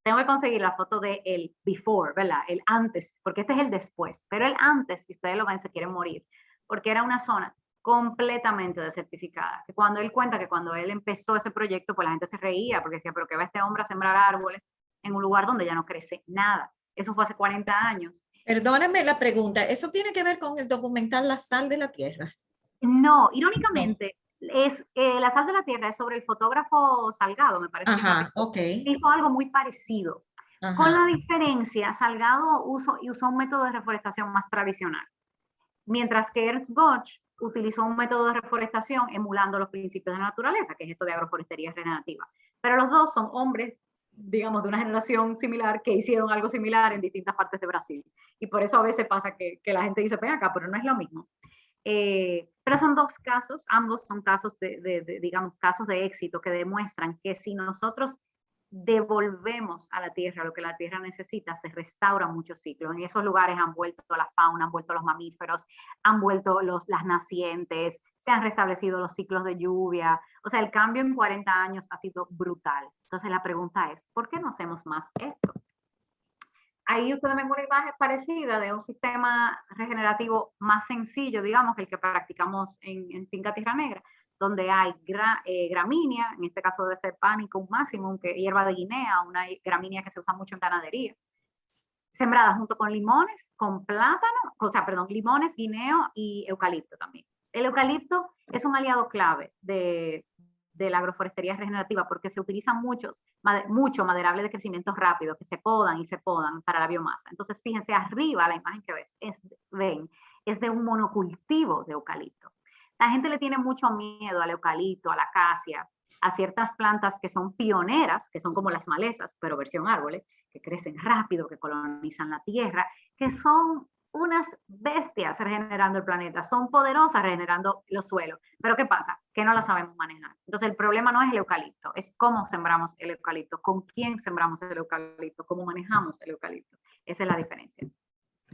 Tengo que conseguir la foto de el before, ¿verdad? El antes, porque este es el después. Pero el antes, si ustedes lo ven, se quieren morir, porque era una zona completamente desertificada. Que cuando él cuenta que cuando él empezó ese proyecto, pues la gente se reía, porque decía, pero ¿qué va este hombre a sembrar árboles en un lugar donde ya no crece nada? Eso fue hace 40 años. Perdóname la pregunta, ¿eso tiene que ver con el documental La Sal de la Tierra? No, irónicamente, La Sal de la Tierra es sobre el fotógrafo Salgado, me parece. Ajá, ok. Hizo algo muy parecido. Ajá. Con la diferencia, usó un método de reforestación más tradicional, mientras que Ernst Koch utilizó un método de reforestación emulando los principios de la naturaleza, que es esto de agroforestería regenerativa. Pero los dos son hombres, digamos, de una generación similar que hicieron algo similar en distintas partes de Brasil. Y por eso a veces pasa que la gente dice, ven acá, pero no es lo mismo. Pero son dos casos, ambos son casos digamos, casos de éxito que demuestran que si nosotros devolvemos a la tierra lo que la tierra necesita, se restauran muchos ciclos. En esos lugares han vuelto la fauna, han vuelto los mamíferos, han vuelto las nacientes, se han restablecido los ciclos de lluvia. O sea, el cambio en 40 años ha sido brutal. Entonces la pregunta es, ¿por qué no hacemos más esto? Ahí ustedes ven una imagen parecida de un sistema regenerativo más sencillo, digamos, que el que practicamos en Finca Tierra Negra, donde hay gramínea, en este caso debe ser pánico, un máximo, que hierba de Guinea, una gramínea que se usa mucho en ganadería, sembrada junto con limones, con plátano, limones, guineo y eucalipto también. El eucalipto es un aliado clave de la agroforestería regenerativa porque se utilizan mucho maderable de crecimiento rápido que se podan y se podan para la biomasa. Entonces, fíjense arriba, la imagen que es de un monocultivo de eucalipto. La gente le tiene mucho miedo al eucalipto, a la acacia, a ciertas plantas que son pioneras, que son como las malezas, pero versión árboles, que crecen rápido, que colonizan la tierra, que son unas bestias regenerando el planeta, son poderosas regenerando los suelos. Pero ¿qué pasa? Que no las sabemos manejar. Entonces el problema no es el eucalipto, es cómo sembramos el eucalipto, con quién sembramos el eucalipto, cómo manejamos el eucalipto. Esa es la diferencia.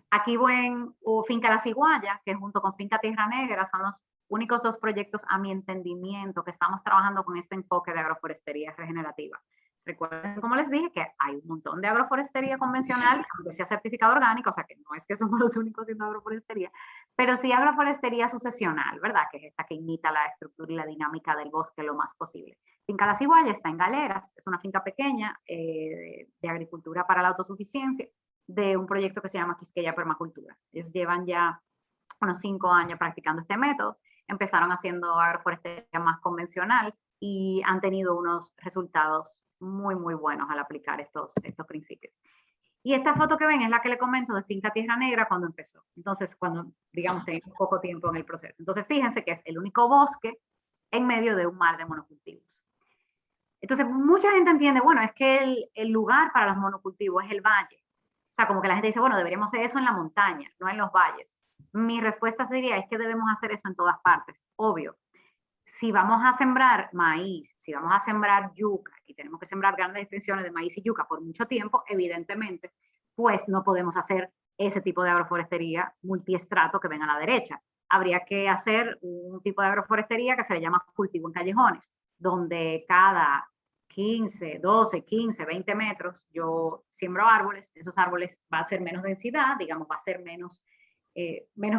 Aquí ven Finca La Ciguaya, que junto con Finca Tierra Negra son los únicos dos proyectos a mi entendimiento que estamos trabajando con este enfoque de agroforestería regenerativa. Recuerden, como les dije, que hay un montón de agroforestería convencional, aunque sea certificado orgánico, o sea que no es que somos los únicos haciendo agroforestería, pero sí agroforestería sucesional, ¿verdad? Que es esta que imita la estructura y la dinámica del bosque lo más posible. Finca La Ciguaya está en Galeras, es una finca pequeña de agricultura para la autosuficiencia, de un proyecto que se llama Quisqueya Permacultura. Ellos llevan ya unos 5 años practicando este método, empezaron haciendo agroforestería más convencional y han tenido unos resultados muy, muy buenos al aplicar estos principios. Y esta foto que ven es la que le comento de Finca Tierra Negra cuando empezó. Entonces, cuando, digamos, teníamos poco tiempo en el proceso. Entonces, fíjense que es el único bosque en medio de un mar de monocultivos. Entonces, mucha gente entiende, bueno, es que el lugar para los monocultivos es el valle. O sea, como que la gente dice, bueno, deberíamos hacer eso en la montaña, no en los valles. Mi respuesta sería, es que debemos hacer eso en todas partes, obvio. Si vamos a sembrar maíz, si vamos a sembrar yuca, y tenemos que sembrar grandes extensiones de maíz y yuca por mucho tiempo, evidentemente, pues no podemos hacer ese tipo de agroforestería multiestrato que ven a la derecha. Habría que hacer un tipo de agroforestería que se le llama cultivo en callejones, donde cada 15, 12, 15, 20 metros yo siembro árboles, esos árboles va a ser menos densidad, digamos, va a ser menos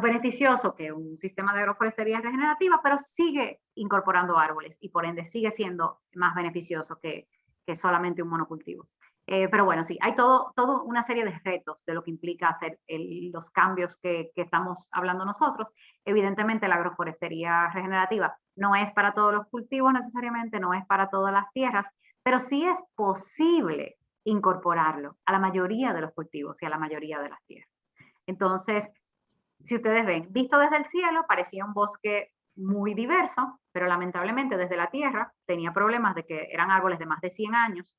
beneficioso que un sistema de agroforestería regenerativa, pero sigue incorporando árboles y por ende sigue siendo más beneficioso que solamente un monocultivo. Pero bueno, sí, hay todo una serie de retos de lo que implica hacer los cambios que estamos hablando nosotros. Evidentemente la agroforestería regenerativa no es para todos los cultivos necesariamente, no es para todas las tierras, pero sí es posible incorporarlo a la mayoría de los cultivos y a la mayoría de las tierras. Entonces, si ustedes ven, visto desde el cielo, parecía un bosque muy diverso, pero lamentablemente desde la tierra tenía problemas de que eran árboles de más de 100 años.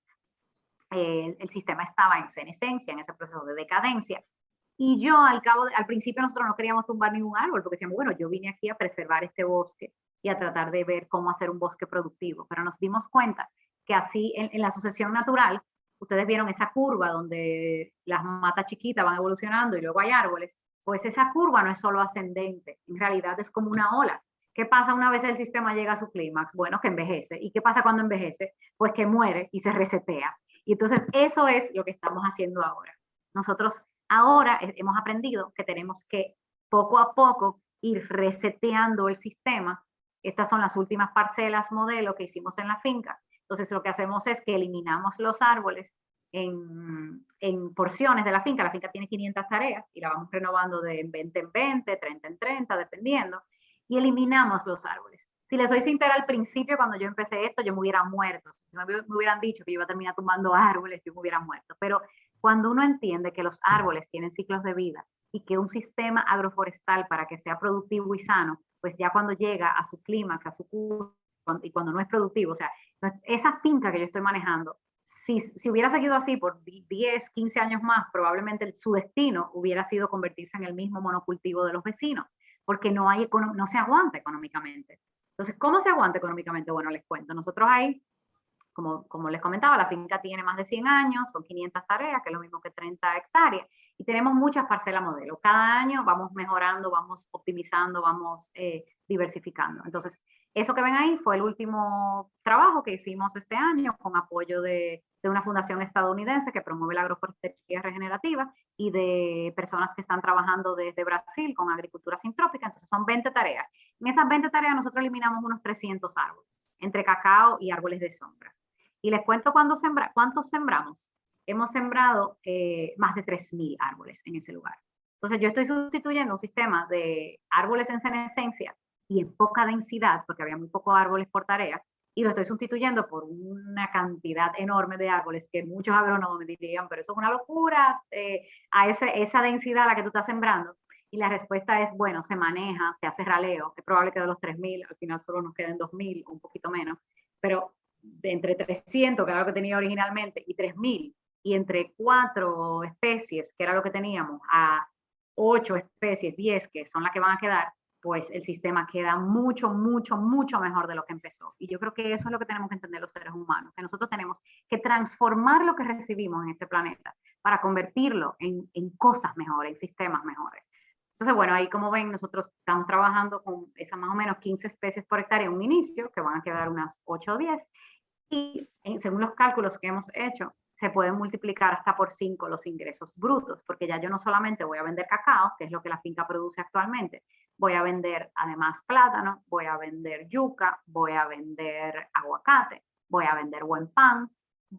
El sistema estaba en senescencia, en ese proceso de decadencia. Y yo al principio nosotros no queríamos tumbar ningún árbol, porque decíamos, bueno, yo vine aquí a preservar este bosque y a tratar de ver cómo hacer un bosque productivo. Pero nos dimos cuenta que así en la sucesión natural, ustedes vieron esa curva donde las matas chiquitas van evolucionando y luego hay árboles, pues esa curva no es solo ascendente, en realidad es como una ola. ¿Qué pasa una vez el sistema llega a su clímax? Bueno, que envejece. ¿Y qué pasa cuando envejece? Pues que muere y se resetea. Y entonces eso es lo que estamos haciendo ahora. Nosotros ahora hemos aprendido que tenemos que poco a poco ir reseteando el sistema. Estas son las últimas parcelas modelo que hicimos en la finca. Entonces lo que hacemos es que eliminamos los árboles en porciones de la finca. La finca tiene 500 tareas y la vamos renovando de 20 en 20, 30 en 30, dependiendo. Y eliminamos los árboles. Si les soy sincera, al principio cuando yo empecé esto, yo me hubiera muerto. Si me hubieran dicho que yo iba a terminar tumbando árboles, yo me hubiera muerto. Pero cuando uno entiende que los árboles tienen ciclos de vida y que un sistema agroforestal para que sea productivo y sano, pues ya cuando llega a su clímax, a su curso, y cuando no es productivo, o sea, esa finca que yo estoy manejando, si hubiera seguido así por 10, 15 años más, probablemente su destino hubiera sido convertirse en el mismo monocultivo de los vecinos, porque no se aguanta económicamente. Entonces, ¿cómo se aguanta económicamente? Bueno, les cuento. Nosotros ahí, como les comentaba, la finca tiene más de 100 años, son 500 tareas, que es lo mismo que 30 hectáreas, y tenemos muchas parcelas modelo. Cada año vamos mejorando, vamos optimizando, vamos diversificando. Entonces, eso que ven ahí fue el último trabajo que hicimos este año con apoyo de una fundación estadounidense que promueve la agroforestería regenerativa y de personas que están trabajando desde Brasil con agricultura sintrópica. Entonces son 20 tareas. En esas 20 tareas nosotros eliminamos unos 300 árboles, entre cacao y árboles de sombra. Y les cuento cuántos sembramos. Hemos sembrado más de 3.000 árboles en ese lugar. Entonces yo estoy sustituyendo un sistema de árboles en senescencia y en poca densidad, porque había muy pocos árboles por tarea, y lo estoy sustituyendo por una cantidad enorme de árboles que muchos agrónomos me dirían, pero eso es una locura, a esa densidad a la que tú estás sembrando. Y la respuesta es, bueno, se maneja, se hace raleo, es probable que de los 3.000, al final solo nos queden 2.000 o un poquito menos, pero de entre 300, que era lo que tenía originalmente, y 3.000, y entre 4 especies, que era lo que teníamos, a 8 especies, 10 que son las que van a quedar, pues el sistema queda mucho, mucho, mucho mejor de lo que empezó. Y yo creo que eso es lo que tenemos que entender los seres humanos, que nosotros tenemos que transformar lo que recibimos en este planeta para convertirlo en cosas mejores, en sistemas mejores. Entonces, bueno, ahí como ven, nosotros estamos trabajando con esas más o menos 15 especies por hectárea en un inicio, que van a quedar unas 8 o 10, y según los cálculos que hemos hecho, se pueden multiplicar hasta por 5 los ingresos brutos, porque ya yo no solamente voy a vender cacao, que es lo que la finca produce actualmente, voy a vender además plátano, voy a vender yuca, voy a vender aguacate, voy a vender buen pan,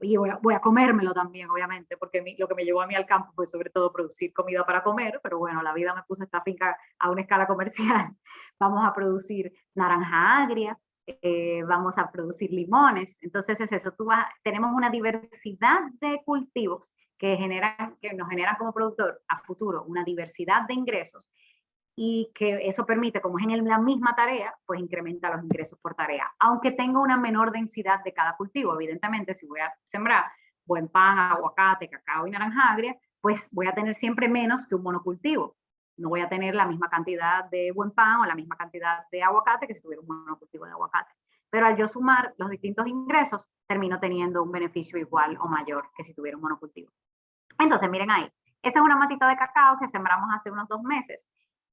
y voy a comérmelo también, obviamente, porque lo que me llevó a mí al campo fue sobre todo producir comida para comer, pero bueno, la vida me puso esta finca a una escala comercial. Vamos a producir naranja agria, vamos a producir limones. Entonces es eso, tenemos una diversidad de cultivos que nos generan como productor a futuro una diversidad de ingresos, y que eso permite, como es en la misma tarea, pues incrementa los ingresos por tarea, aunque tenga una menor densidad de cada cultivo. Evidentemente, si voy a sembrar buen pan, aguacate, cacao y naranja agria, pues voy a tener siempre menos que un monocultivo. No voy a tener la misma cantidad de buen pan o la misma cantidad de aguacate que si tuviera un monocultivo de aguacate. Pero al yo sumar los distintos ingresos, termino teniendo un beneficio igual o mayor que si tuviera un monocultivo. Entonces, miren ahí, esa es una matita de cacao que sembramos hace unos 2 meses,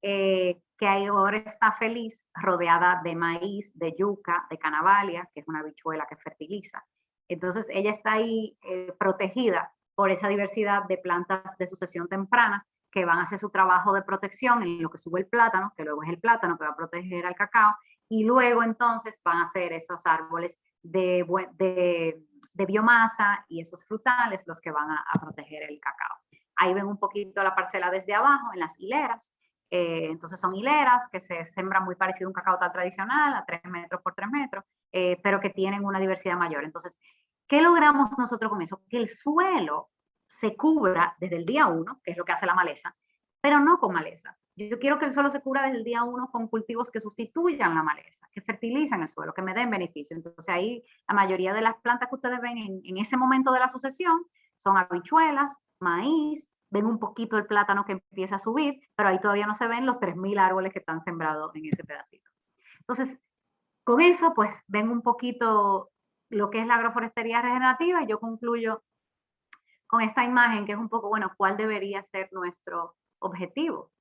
que ahora está feliz, rodeada de maíz, de yuca, de canavalia, que es una habichuela que fertiliza. Entonces, ella está ahí protegida por esa diversidad de plantas de sucesión temprana que van a hacer su trabajo de protección en lo que sube el plátano, que luego es el plátano que va a proteger al cacao, y luego entonces van a ser esos árboles de biomasa y esos frutales los que van a proteger el cacao. Ahí ven un poquito la parcela desde abajo, en las hileras. Entonces son hileras que se sembran muy parecido a un cacao tal tradicional, a 3 metros por 3 metros, pero que tienen una diversidad mayor. Entonces, ¿qué logramos nosotros con eso? Que el suelo se cubra desde el día 1, que es lo que hace la maleza, pero no con maleza. Yo quiero que el suelo se cubra desde el día 1 con cultivos que sustituyan la maleza, que fertilizan el suelo, que me den beneficio. Entonces ahí la mayoría de las plantas que ustedes ven en ese momento de la sucesión son habichuelas, maíz, ven un poquito el plátano que empieza a subir, pero ahí todavía no se ven los 3.000 árboles que están sembrados en ese pedacito. Entonces, con eso, pues ven un poquito lo que es la agroforestería regenerativa, y yo concluyo con esta imagen que es un poco, bueno, ¿cuál debería ser nuestro objetivo?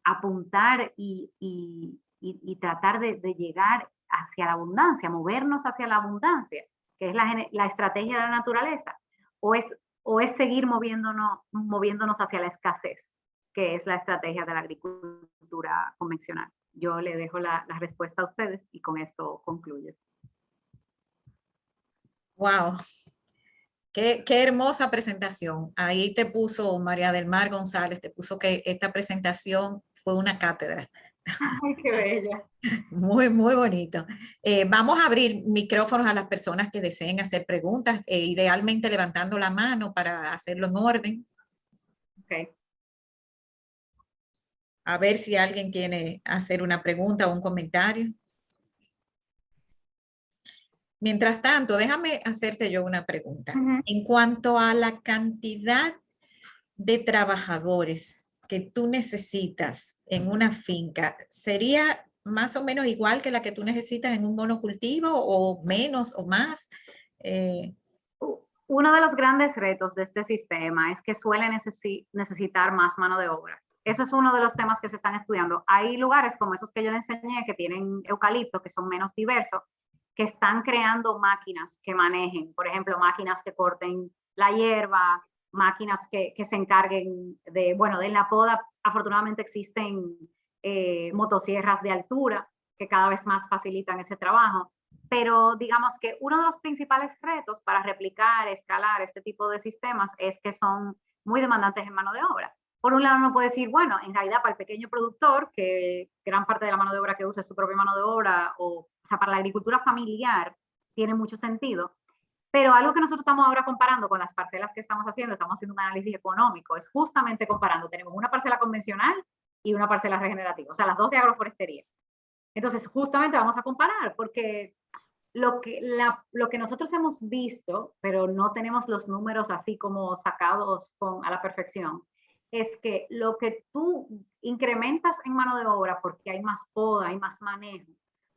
Apuntar y tratar de llegar hacia la abundancia, movernos hacia la abundancia, que es la estrategia de la naturaleza, o es seguir moviéndonos hacia la escasez, que es la estrategia de la agricultura convencional. Yo le dejo la respuesta a ustedes y con esto concluyo. Wow, qué hermosa presentación. Ahí te puso María del Mar González, te puso que esta presentación fue una cátedra. Ay, qué bella. Muy, muy bonito. Vamos a abrir micrófonos a las personas que deseen hacer preguntas, idealmente levantando la mano para hacerlo en orden. Okay. A ver si alguien quiere hacer una pregunta o un comentario. Mientras tanto, déjame hacerte yo una pregunta. En cuanto a la cantidad de trabajadores que tú necesitas en una finca, ¿sería más o menos igual que la que tú necesitas en un monocultivo o menos o más? Uno de los grandes retos de este sistema es que suele necesitar más mano de obra. Eso es uno de los temas que se están estudiando. Hay lugares como esos que yo les enseñé que tienen eucalipto, que son menos diversos, que están creando máquinas que manejen, por ejemplo, máquinas que corten la hierba, máquinas que se encarguen de la poda. Afortunadamente existen motosierras de altura que cada vez más facilitan ese trabajo. Pero digamos que uno de los principales retos para replicar, escalar este tipo de sistemas es que son muy demandantes en mano de obra. Por un lado uno puede decir, bueno, en realidad para el pequeño productor, que gran parte de la mano de obra que usa es su propia mano de obra, o sea, para la agricultura familiar tiene mucho sentido. Pero algo que nosotros estamos ahora comparando con las parcelas que estamos haciendo un análisis económico, es justamente comparando, tenemos una parcela convencional y una parcela regenerativa, o sea, las dos de agroforestería. Entonces, justamente vamos a comparar, porque lo que nosotros hemos visto, pero no tenemos los números así como sacados a la perfección, es que lo que tú incrementas en mano de obra, porque hay más poda, hay más manejo,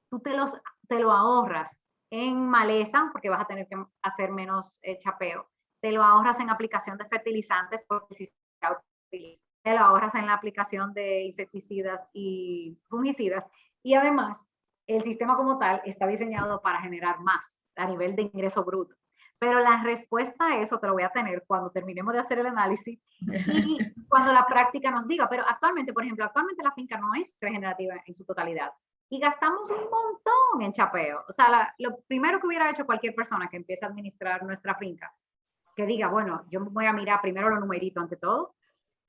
tú te lo ahorras en maleza, porque vas a tener que hacer menos chapeo, te lo ahorras en aplicación de fertilizantes, porque si se utiliza, te lo ahorras en la aplicación de insecticidas y fungicidas, y además el sistema como tal está diseñado para generar más a nivel de ingreso bruto. Pero la respuesta a eso te lo voy a tener cuando terminemos de hacer el análisis y cuando la práctica nos diga. Pero actualmente, por ejemplo, actualmente la finca no es regenerativa en su totalidad y gastamos un montón en chapeo. O sea, lo primero que hubiera hecho cualquier persona que empiece a administrar nuestra finca, que diga, bueno, yo voy a mirar primero los numeritos ante todo,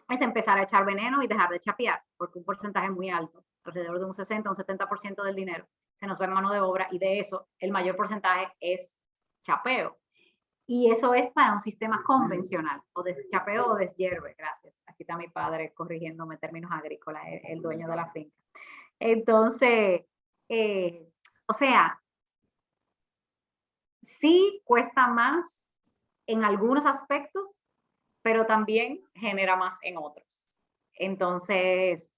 es empezar a echar veneno y dejar de chapear, porque un porcentaje muy alto, alrededor de un 60, un 70% del dinero, se nos va en mano de obra y de eso el mayor porcentaje es chapeo. Y eso es para un sistema convencional, o de chapeo o deshierve, gracias. Aquí está mi padre corrigiéndome términos agrícolas, el dueño de la finca. Entonces, o sea, sí cuesta más en algunos aspectos, pero también genera más en otros. Entonces,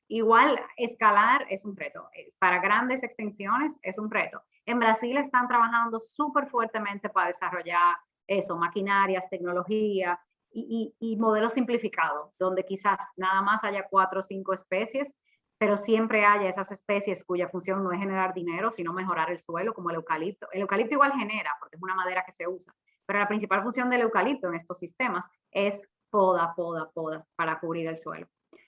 igual escalar es un reto. Para grandes extensiones es un reto. En Brasil están trabajando súper fuertemente para desarrollar eso, maquinarias, tecnología y modelos simplificados, donde quizás nada más haya 4 o 5 especies, pero siempre haya esas especies cuya función no es generar dinero, sino mejorar el suelo, como el eucalipto. El eucalipto igual genera, porque es una madera que se usa, pero la principal función del eucalipto en estos sistemas es poda, poda, poda para cubrir el suelo.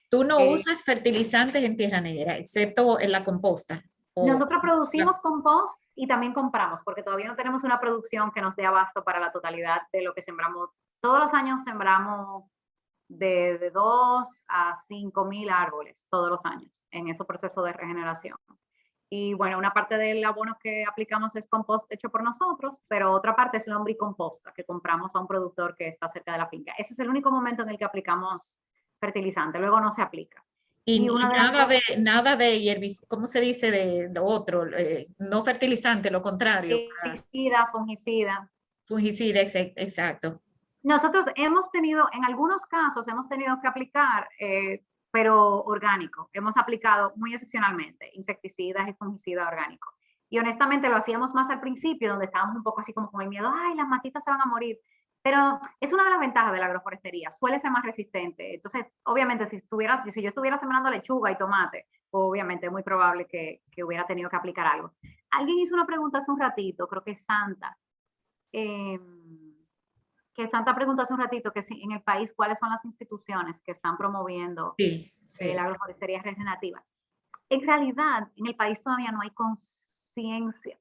Tú no usas fertilizantes en Tierra Negra, excepto en la composta. Nosotros producimos compost y también compramos, porque todavía no tenemos una producción que nos dé abasto para la totalidad de lo que sembramos. Todos los años sembramos de 2 a 5.000 árboles, todos los años, en ese proceso de regeneración. Y bueno, una parte del abono que aplicamos es compost hecho por nosotros, pero otra parte es lombricomposta que compramos a un productor que está cerca de la finca. Ese es el único momento en el que aplicamos fertilizante, luego no se aplica. Y nada de herbicida, ¿cómo se dice de otro? No fertilizante, lo contrario. Herbicida, fungicida. Fungicida, exacto. Nosotros hemos tenido, en algunos casos, hemos tenido que aplicar, pero orgánico. Hemos aplicado muy excepcionalmente insecticidas y fungicidas orgánicos. Y honestamente lo hacíamos más al principio, donde estábamos un poco así como con el miedo, ay, las matitas se van a morir. Pero es una de las ventajas de la agroforestería, suele ser más resistente. Entonces, obviamente, si yo estuviera sembrando lechuga y tomate, obviamente es muy probable que hubiera tenido que aplicar algo. Alguien hizo una pregunta hace un ratito, creo que es Santa, que Santa preguntó hace un ratito que si en el país cuáles son las instituciones que están promoviendo la agroforestería regenerativa. En realidad, en el país todavía no hay conciencia.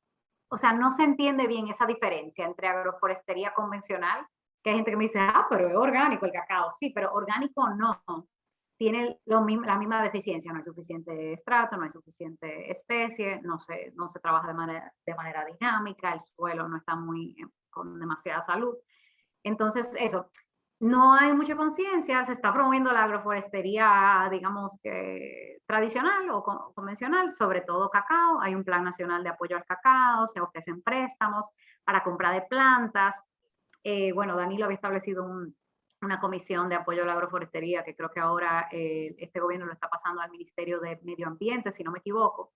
O sea, no se entiende bien esa diferencia entre agroforestería convencional, que hay gente que me dice, pero es orgánico el cacao. Sí, pero orgánico no. Tiene la misma deficiencia, no hay suficiente estrato, no hay suficiente especie, no se trabaja de manera dinámica, el suelo no está con demasiada salud. Entonces, eso, no hay mucha conciencia, se está promoviendo la agroforestería, digamos que tradicional o convencional, sobre todo cacao. Hay un plan nacional de apoyo al cacao, se ofrecen préstamos para compra de plantas. Bueno, Danilo había establecido una comisión de apoyo a la agroforestería que creo que ahora este gobierno lo está pasando al Ministerio de Medio Ambiente, si no me equivoco.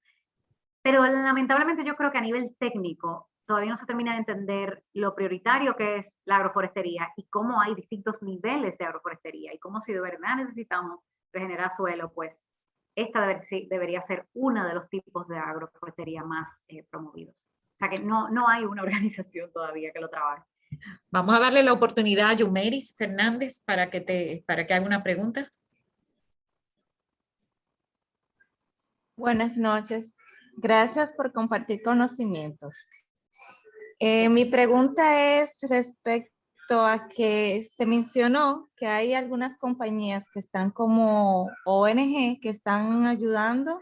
Pero lamentablemente yo creo que a nivel técnico todavía no se termina de entender lo prioritario que es la agroforestería y cómo hay distintos niveles de agroforestería y cómo si de verdad necesitamos regenerar suelo, pues esta debería ser uno de los tipos de agroforestería más promovidos. O sea que no hay una organización todavía que lo trabaje. Vamos a darle la oportunidad a Yumeris Fernández para que haga una pregunta. Buenas noches. Gracias por compartir conocimientos. Mi pregunta es respecto a que se mencionó que hay algunas compañías que están como ONG que están ayudando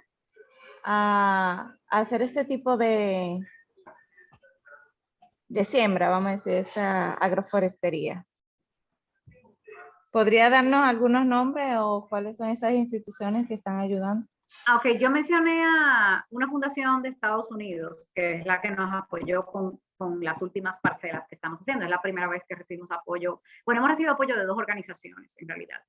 a hacer este tipo de siembra, vamos a decir, esa agroforestería. ¿Podría darnos algunos nombres o cuáles son esas instituciones que están ayudando? Ok, yo mencioné a una fundación de Estados Unidos, que es la que nos apoyó con las últimas parcelas que estamos haciendo. Es la primera vez que recibimos apoyo. Bueno, hemos recibido apoyo de 2 organizaciones, en realidad.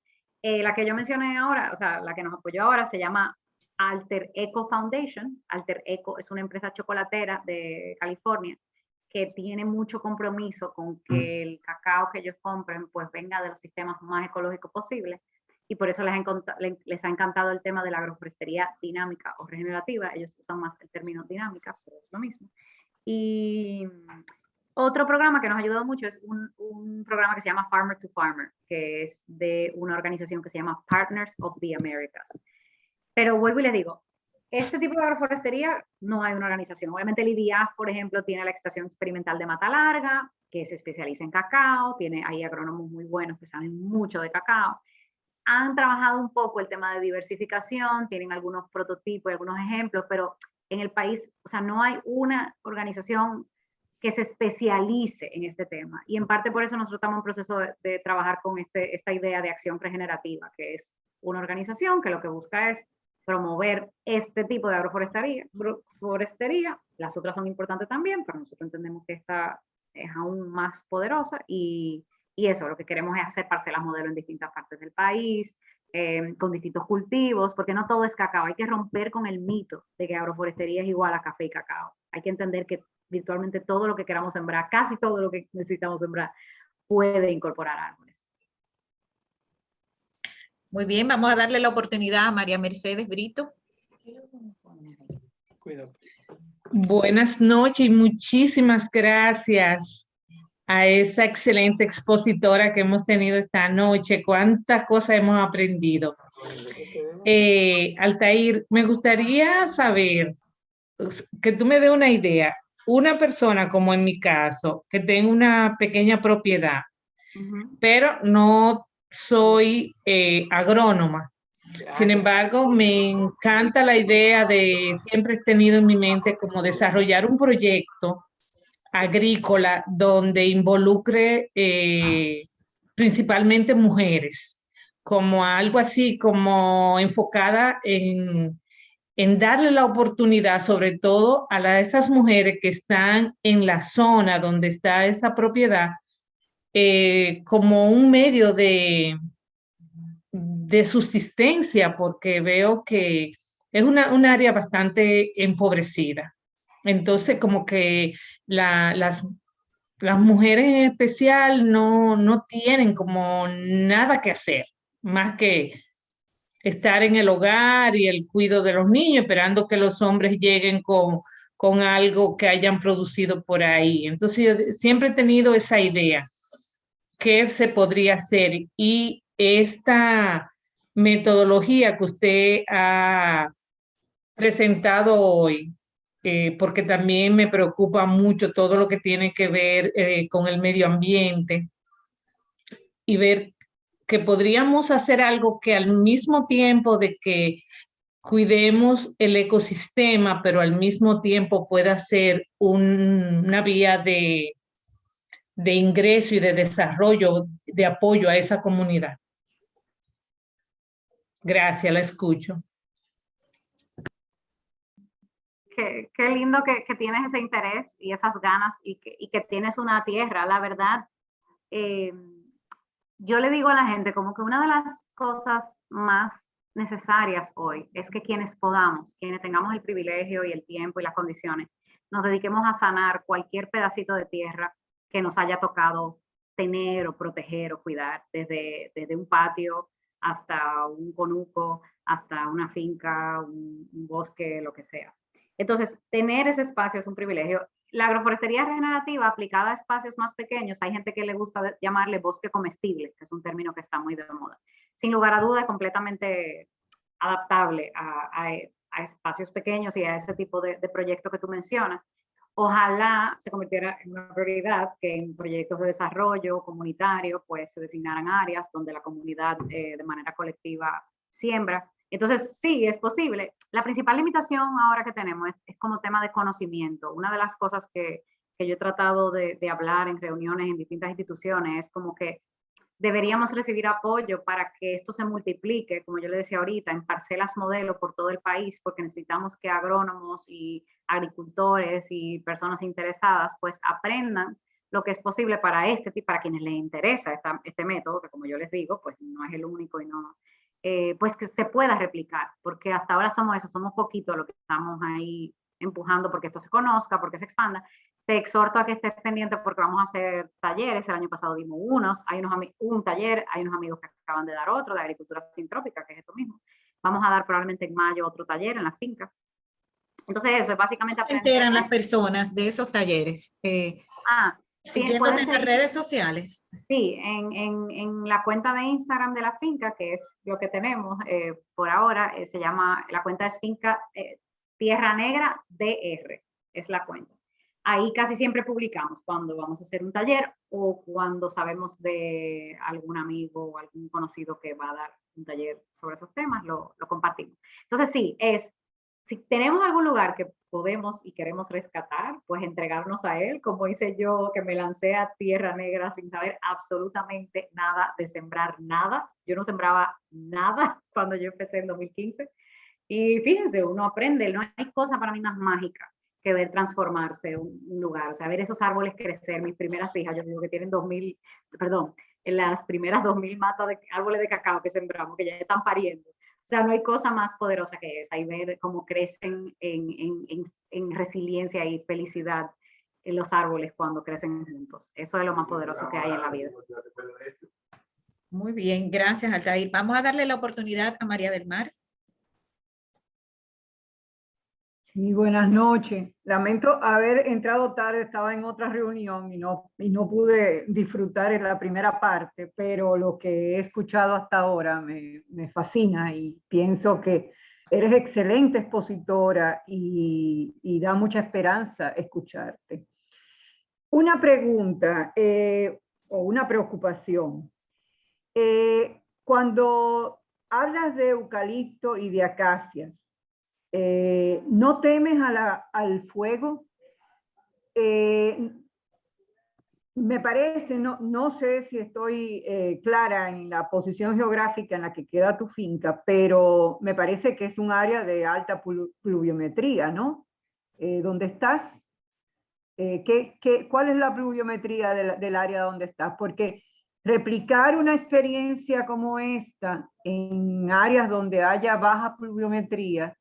La que yo mencioné ahora, o sea, la que nos apoyó ahora se llama Alter Eco Foundation. Alter Eco es una empresa chocolatera de California que tiene mucho compromiso con que el cacao que ellos compren pues venga de los sistemas más ecológicos posibles, y por eso les ha encantado el tema de la agroforestería dinámica o regenerativa. Ellos usan más el término dinámica, pero es lo mismo. Y otro programa que nos ha ayudado mucho es un programa que se llama Farmer to Farmer, que es de una organización que se llama Partners of the Americas. Pero vuelvo y les digo, este tipo de agroforestería no hay una organización. Obviamente el IDIAF, por ejemplo, tiene la Estación Experimental de Mata Larga, que se especializa en cacao, hay agrónomos muy buenos que saben mucho de cacao. Han trabajado un poco el tema de diversificación, tienen algunos prototipos y algunos ejemplos, pero en el país, o sea, no hay una organización que se especialice en este tema. Y en parte por eso nosotros estamos en proceso de trabajar con esta idea de acción regenerativa, que es una organización que lo que busca es promover este tipo de agroforestería. Las otras son importantes también, pero nosotros entendemos que esta es aún más poderosa, y eso, lo que queremos es hacer parcelas modelo en distintas partes del país, con distintos cultivos, porque no todo es cacao. Hay que romper con el mito de que agroforestería es igual a café y cacao. Hay que entender que virtualmente todo lo que queramos sembrar, casi todo lo que necesitamos sembrar, puede incorporar árboles. Muy bien, vamos a darle la oportunidad a María Mercedes Brito. Cuídate. Buenas noches y muchísimas gracias a esa excelente expositora que hemos tenido esta noche. Cuántas cosas hemos aprendido. Altair, me gustaría saber, que tú me des una idea. Una persona, como en mi caso, que tenga una pequeña propiedad, pero no soy agrónoma. Sin embargo, me encanta la idea siempre he tenido en mi mente como desarrollar un proyecto agrícola donde involucre principalmente mujeres, como algo así como enfocada en darle la oportunidad, sobre todo a esas mujeres que están en la zona donde está esa propiedad, como un medio de subsistencia, porque veo que es un área bastante empobrecida. Entonces, como que las mujeres en especial no tienen como nada que hacer, más que estar en el hogar y el cuidado de los niños, esperando que los hombres lleguen con algo que hayan producido por ahí. Entonces, yo siempre he tenido esa idea, qué se podría hacer, y esta metodología que usted ha presentado hoy, porque también me preocupa mucho todo lo que tiene que ver con el medio ambiente, y ver que podríamos hacer algo que al mismo tiempo de que cuidemos el ecosistema, pero al mismo tiempo pueda ser una vía de ingreso y de desarrollo, de apoyo a esa comunidad. Gracias, la escucho. Qué lindo que tienes ese interés y esas ganas, y que tienes una tierra. La verdad, yo le digo a la gente como que una de las cosas más necesarias hoy es que quienes tengamos el privilegio y el tiempo y las condiciones, nos dediquemos a sanar cualquier pedacito de tierra que nos haya tocado tener o proteger o cuidar, desde un patio hasta un conuco, hasta una finca, un bosque, lo que sea. Entonces, tener ese espacio es un privilegio. La agroforestería regenerativa aplicada a espacios más pequeños, hay gente que le gusta llamarle bosque comestible, que es un término que está muy de moda. Sin lugar a duda, es completamente adaptable a espacios pequeños y a ese tipo de proyecto que tú mencionas. Ojalá se convirtiera en una prioridad que en proyectos de desarrollo comunitario pues se designaran áreas donde la comunidad de manera colectiva siembra. Entonces, sí, es posible. La principal limitación ahora que tenemos es como tema de conocimiento. Una de las cosas que yo he tratado de hablar en reuniones en distintas instituciones es como que deberíamos recibir apoyo para que esto se multiplique, como yo le decía ahorita, en parcelas modelo por todo el país, porque necesitamos que agrónomos y agricultores y personas interesadas pues aprendan lo que es posible para para quienes les interesa este método, que como yo les digo, pues no es el único y no, pues que se pueda replicar, porque hasta ahora somos poquitos los que estamos ahí empujando porque esto se conozca, porque se expanda. Te exhorto a que estés pendiente porque vamos a hacer talleres. El año pasado dimos un taller, hay unos amigos que acaban de dar otro de agricultura sintrópica, que es esto mismo. Vamos a dar probablemente en mayo otro taller en la finca. Entonces eso es básicamente ¿Cómo se enteran las personas de esos talleres? Siguiéndote en las redes sociales. Sí, en la cuenta de Instagram de la finca, que es lo que tenemos por ahora, se llama, la cuenta es Finca Tierra Negra DR, es la cuenta. Ahí casi siempre publicamos cuando vamos a hacer un taller o cuando sabemos de algún amigo o algún conocido que va a dar un taller sobre esos temas, lo compartimos. Entonces sí, si tenemos algún lugar que podemos y queremos rescatar, pues entregarnos a él, como hice yo, que me lancé a Tierra Negra sin saber absolutamente nada de sembrar nada. Yo no sembraba nada cuando yo empecé en 2015. Y fíjense, uno aprende, no hay cosa para mí más mágica que ver transformarse un lugar, o sea, ver esos árboles crecer. Mis primeras hijas, yo digo que tienen en las primeras 2000 matas de árboles de cacao que sembramos, que ya están pariendo. O sea, no hay cosa más poderosa que esa, y ver cómo crecen en resiliencia y felicidad en los árboles cuando crecen juntos. Eso es lo más poderoso que hay en la vida. Muy bien, gracias, Altair. Vamos a darle la oportunidad a María del Mar. Sí, buenas noches. Lamento haber entrado tarde, estaba en otra reunión y no pude disfrutar en la primera parte, pero lo que he escuchado hasta ahora me fascina y pienso que eres excelente expositora y da mucha esperanza escucharte. Una pregunta o una preocupación. Cuando hablas de eucalipto y de acacias, ¿no temes al fuego? Me parece, no sé si estoy clara en la posición geográfica en la que queda tu finca, pero me parece que es un área de alta pluviometría, ¿no? ¿Dónde estás? ¿Cuál es la pluviometría del área donde estás? Porque replicar una experiencia como esta en áreas donde haya baja pluviometría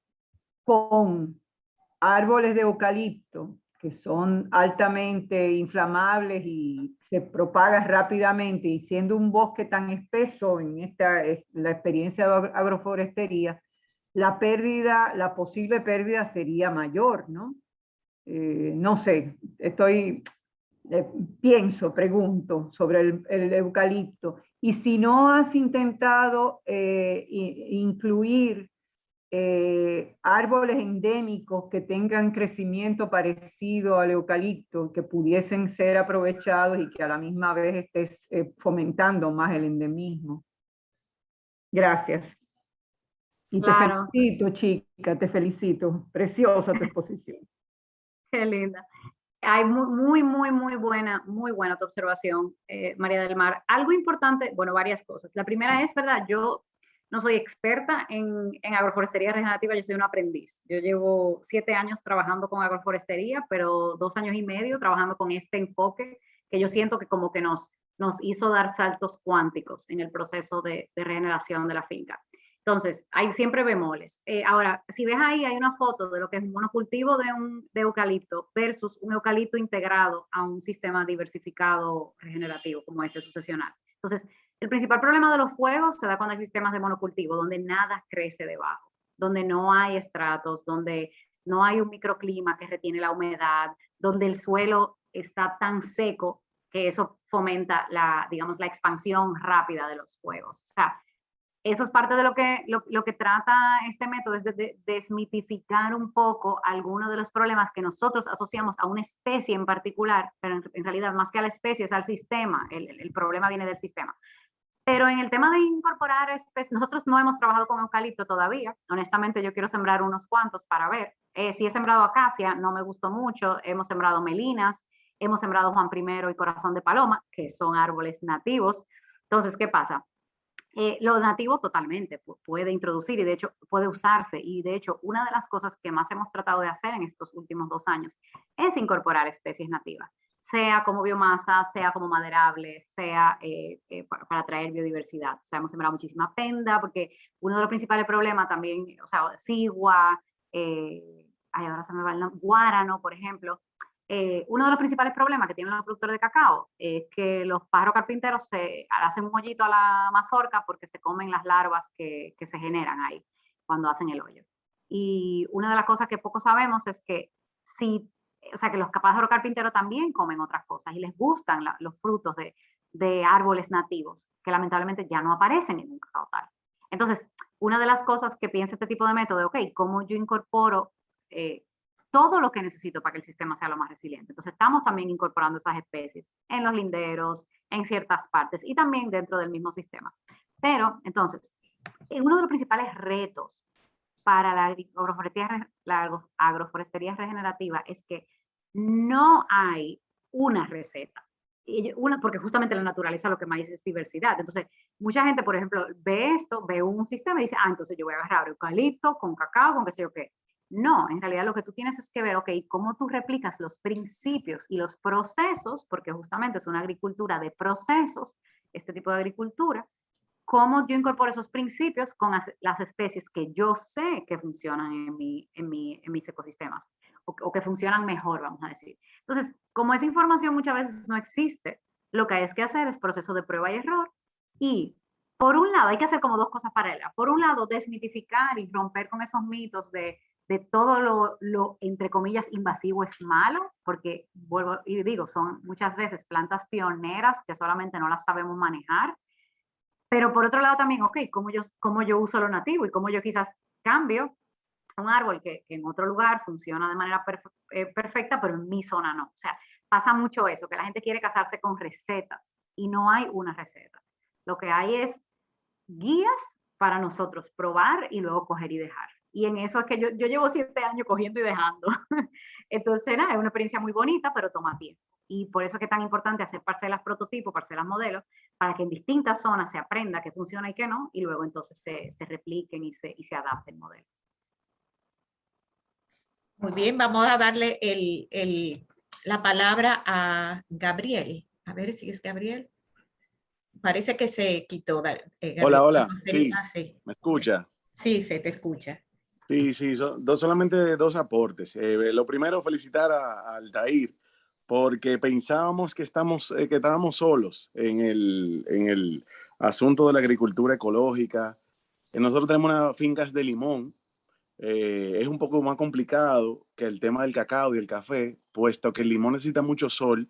con árboles de eucalipto que son altamente inflamables y se propagan rápidamente, y siendo un bosque tan espeso en la experiencia de agroforestería, la posible pérdida sería mayor, ¿no? No sé, pregunto sobre el eucalipto. Y si no has intentado incluir árboles endémicos que tengan crecimiento parecido al eucalipto, que pudiesen ser aprovechados y que a la misma vez estés fomentando más el endemismo. Gracias. Y Claro. te felicito, chica, te felicito. Preciosa tu exposición. Qué linda. Hay muy buena tu observación, María del Mar. Algo importante, bueno, varias cosas. La primera es, ¿verdad? Yo no soy experta en agroforestería regenerativa, yo soy un aprendiz. Yo llevo 7 años trabajando con agroforestería, pero 2 años y medio trabajando con este enfoque que yo siento que como que nos hizo dar saltos cuánticos en el proceso de regeneración de la finca. Entonces, hay siempre bemoles. Ahora, si ves ahí, hay una foto de lo que es un monocultivo de eucalipto versus un eucalipto integrado a un sistema diversificado regenerativo como este sucesional. Entonces, el principal problema de los fuegos se da cuando hay sistemas de monocultivo, donde nada crece debajo, donde no hay estratos, donde no hay un microclima que retiene la humedad, donde el suelo está tan seco que eso fomenta la expansión rápida de los fuegos. O sea, eso es parte de lo que trata este método, es de desmitificar un poco algunos de los problemas que nosotros asociamos a una especie en particular, pero en realidad más que a la especie es al sistema, el problema viene del sistema. Pero en el tema de incorporar especies, nosotros no hemos trabajado con eucalipto todavía, honestamente yo quiero sembrar unos cuantos para ver. Si he sembrado acacia, no me gustó mucho, hemos sembrado melinas, hemos sembrado Juan I y Corazón de Paloma, que son árboles nativos. Entonces, ¿qué pasa? Lo nativo totalmente puede introducir y de hecho puede usarse, y de hecho una de las cosas que más hemos tratado de hacer en estos últimos 2 años es incorporar especies nativas. sea como biomasa, sea como maderable, sea para traer biodiversidad. O sea, hemos sembrado muchísima penda, porque uno de los principales problemas también, o sea, sigua, ahora se me va el nombre, guárano, por ejemplo. Uno de los principales problemas que tienen los productores de cacao es que los pájaros carpinteros se hacen un hoyito a la mazorca porque se comen las larvas que se generan ahí cuando hacen el hoyo. Y una de las cosas que poco sabemos es que o sea, que los pájaros carpinteros también comen otras cosas y les gustan los frutos de árboles nativos, que lamentablemente ya no aparecen en un cacao tal. Entonces, una de las cosas que piensa este tipo de método, ok, ¿cómo yo incorporo todo lo que necesito para que el sistema sea lo más resiliente? Entonces, estamos también incorporando esas especies en los linderos, en ciertas partes y también dentro del mismo sistema. Pero, entonces, uno de los principales retos para la agroforestería regenerativa es que no hay una receta. Porque justamente la naturaleza lo que más es diversidad. Entonces, mucha gente, por ejemplo, ve esto, ve un sistema y dice, entonces yo voy a agarrar eucalipto con cacao, con qué sé yo qué. No, en realidad lo que tú tienes es que ver, ok, cómo tú replicas los principios y los procesos, porque justamente es una agricultura de procesos, este tipo de agricultura, cómo yo incorporo esos principios con las especies que yo sé que funcionan en mis ecosistemas o que funcionan mejor, vamos a decir. Entonces, como esa información muchas veces no existe, lo que hay que hacer es proceso de prueba y error. Y por un lado, hay que hacer como dos cosas paralelas. Por un lado, desmitificar y romper con esos mitos de todo lo, entre comillas, invasivo es malo, porque vuelvo y digo, son muchas veces plantas pioneras que solamente no las sabemos manejar. Pero por otro lado también, ok, cómo yo uso lo nativo y cómo yo quizás cambio un árbol que en otro lugar funciona de manera perfecta, pero en mi zona no. O sea, pasa mucho eso, que la gente quiere casarse con recetas y no hay una receta. Lo que hay es guías para nosotros probar y luego coger y dejar. Y en eso es que yo llevo 7 años cogiendo y dejando. Entonces, nada, es una experiencia muy bonita, pero toma tiempo. Y por eso es que es tan importante hacer parcelas prototipo, parcelas modelos, para que en distintas zonas se aprenda qué funciona y qué no, y luego entonces se repliquen y se adapten modelos. Muy bien, vamos a darle la palabra a Gabriel. A ver si es Gabriel. Parece que se quitó. Gabriel. Hola, sí, Sí. ¿me escucha? Sí, se te escucha. Sí, solamente dos aportes. Lo primero, felicitar a Altair, porque pensábamos que estábamos solos en el asunto de la agricultura ecológica. Nosotros tenemos unas fincas de limón. Es un poco más complicado que el tema del cacao y el café, puesto que el limón necesita mucho sol